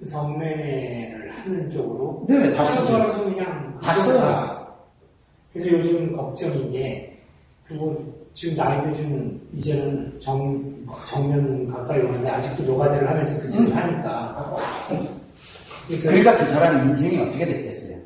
성매매를 하는 쪽으로 네, 다 쓰죠. 써서 그냥 다 써요. 그래서 요즘 걱정인 게 그리고 지금 나이도 좀 이제는 정년 가까이 오는데 아직도 노가다를 하면서 그 짓을 하니까 그러니까 그 사람 인생이 어떻게 됐겠어요?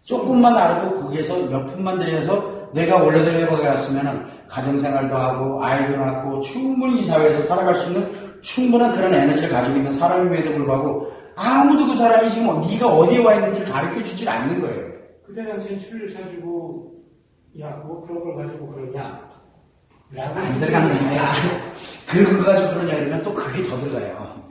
조금만 알고 거기에서 몇 푼만 들여서 내가 원래대로 해보겠으면 가정생활도 하고 아이도 낳고 충분히 이 사회에서 살아갈 수 있는 충분한 그런 에너지를 가지고 있는 사람임에도 불구하고 아무도 그 사람이 지금 네가 어디에 와 있는지를 가르쳐주질 않는 거예요. 그때 당시에 술을 사주고 야 그거 그런 걸 가지고 그러냐 안 들어간다니까. 그런 거 가지고 그러냐 그러면 또 그게 더 들어가요.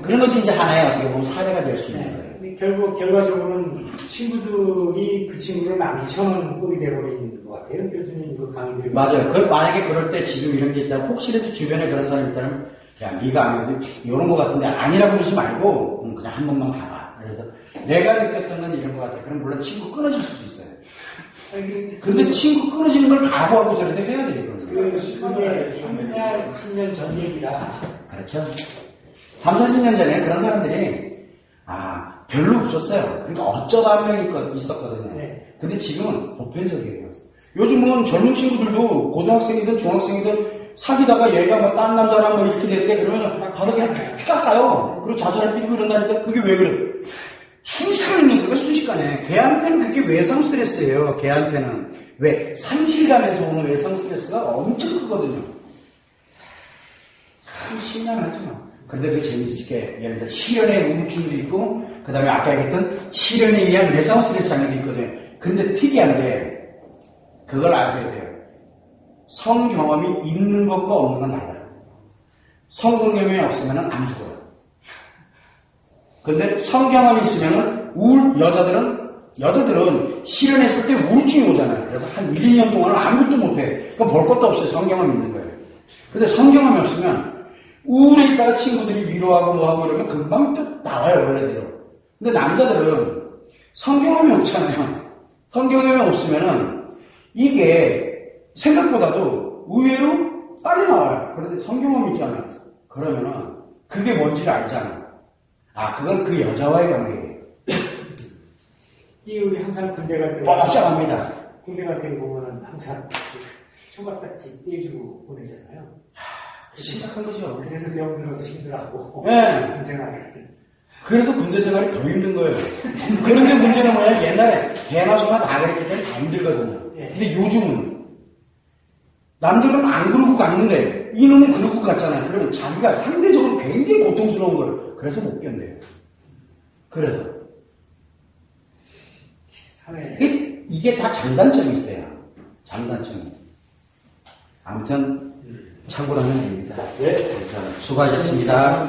그런 것도 이제 하나의 어떻게 보면 사례가 될 수 있는 거예요. 결국 결과적으로는 친구들이 그 친구를 망쳐놓은 꼴이 되어버리는 것 같아요. 교수님 그 강의들이. 맞아요. 만약에 그럴 때 지금 이런 게 있다면 혹시라도 주변에 그런 사람이 있다면 야 네가 아니고 이런 거 같은데 아니라고 그러지 말고 그냥 한 번만 봐봐. 그래서 내가 느꼈던 건 이런 것 같아. 그럼 물론 친구 끊어질 수도 있어요. 근데 친구 끊어지는 걸 각오하고 저래도 해야 돼요. 그게 3, 4년 전 얘기라. 그렇죠. 3, 40년 전에 그런 사람들이 별로 없었어요. 그러니까 어쩌다 한 명이 있었거든요. 네. 근데 지금은 보편적이에요. 요즘은 젊은 친구들도 고등학생이든 중학생이든 사귀다가 얘가 뭐 딴 남자랑 뭐 이렇게 됐대 그러면 가서 그냥 픽깎아요. 그리고 자살을 삐리고 이런다니까 그게 왜 그래? 순식간에 있는 거예요. 순식간에. 걔한테는 그게 외상 스트레스예요. 걔한테는. 왜? 상실감에서 오는 외상 스트레스가 엄청 크거든요. 참 신기하죠. 그런데 그게 재밌게 예를 들어 실연의 우울증도 있고 그 다음에 아까 얘기했던 실연에 의한 외상 스트레스 장애도 있거든요. 근데 특이한 게 그걸 아셔야 돼요. 성 경험이 있는 것과 없는 건 달라요. 성 경험이 없으면 안 죽어요. 근데 성 경험이 있으면 여자들은 실연했을 때 우울증이 오잖아요. 그래서 한 1, 2년 동안은 아무것도 못해. 그럼 볼 것도 없어요. 성 경험이 있는 거예요. 근데 성 경험이 없으면 우울해 있다가 친구들이 위로하고 뭐하고 이러면 금방 또 나와요, 원래대로. 근데 남자들은 성경험이 없잖아요. 성경험이 없으면은 이게 생각보다도 의외로 빨리 나와요. 그런데 성경험이 있잖아요. 그러면은 그게 뭔지를 알잖아. 그건 그 여자와의 관계예요. 이 우리 항상 군대 갈 때. 뻑뻑합니다. 군대 갈 때 보면은 항상 총각같이 떼주고 보내잖아요. 심각한 거죠. 그래서 병 들어서 힘들어하고. 네. 군 생활을. 그래서 군대 생활이 더 힘든 거예요. 그런데 문제는 뭐냐? 옛날에 개나 소나 다 그랬기 때문에 다 힘들거든요. 근데 요즘은 남들은 안 그러고 갔는데 이놈은 그러고 갔잖아요. 그러면 자기가 상대적으로 굉장히 고통스러운 거예요. 그래서 못 견뎌요. 그래서 사회. 이게 다 장단점이 있어요. 장단점이. 아무튼 참고로 하면 됩니다. 네. 수고하셨습니다.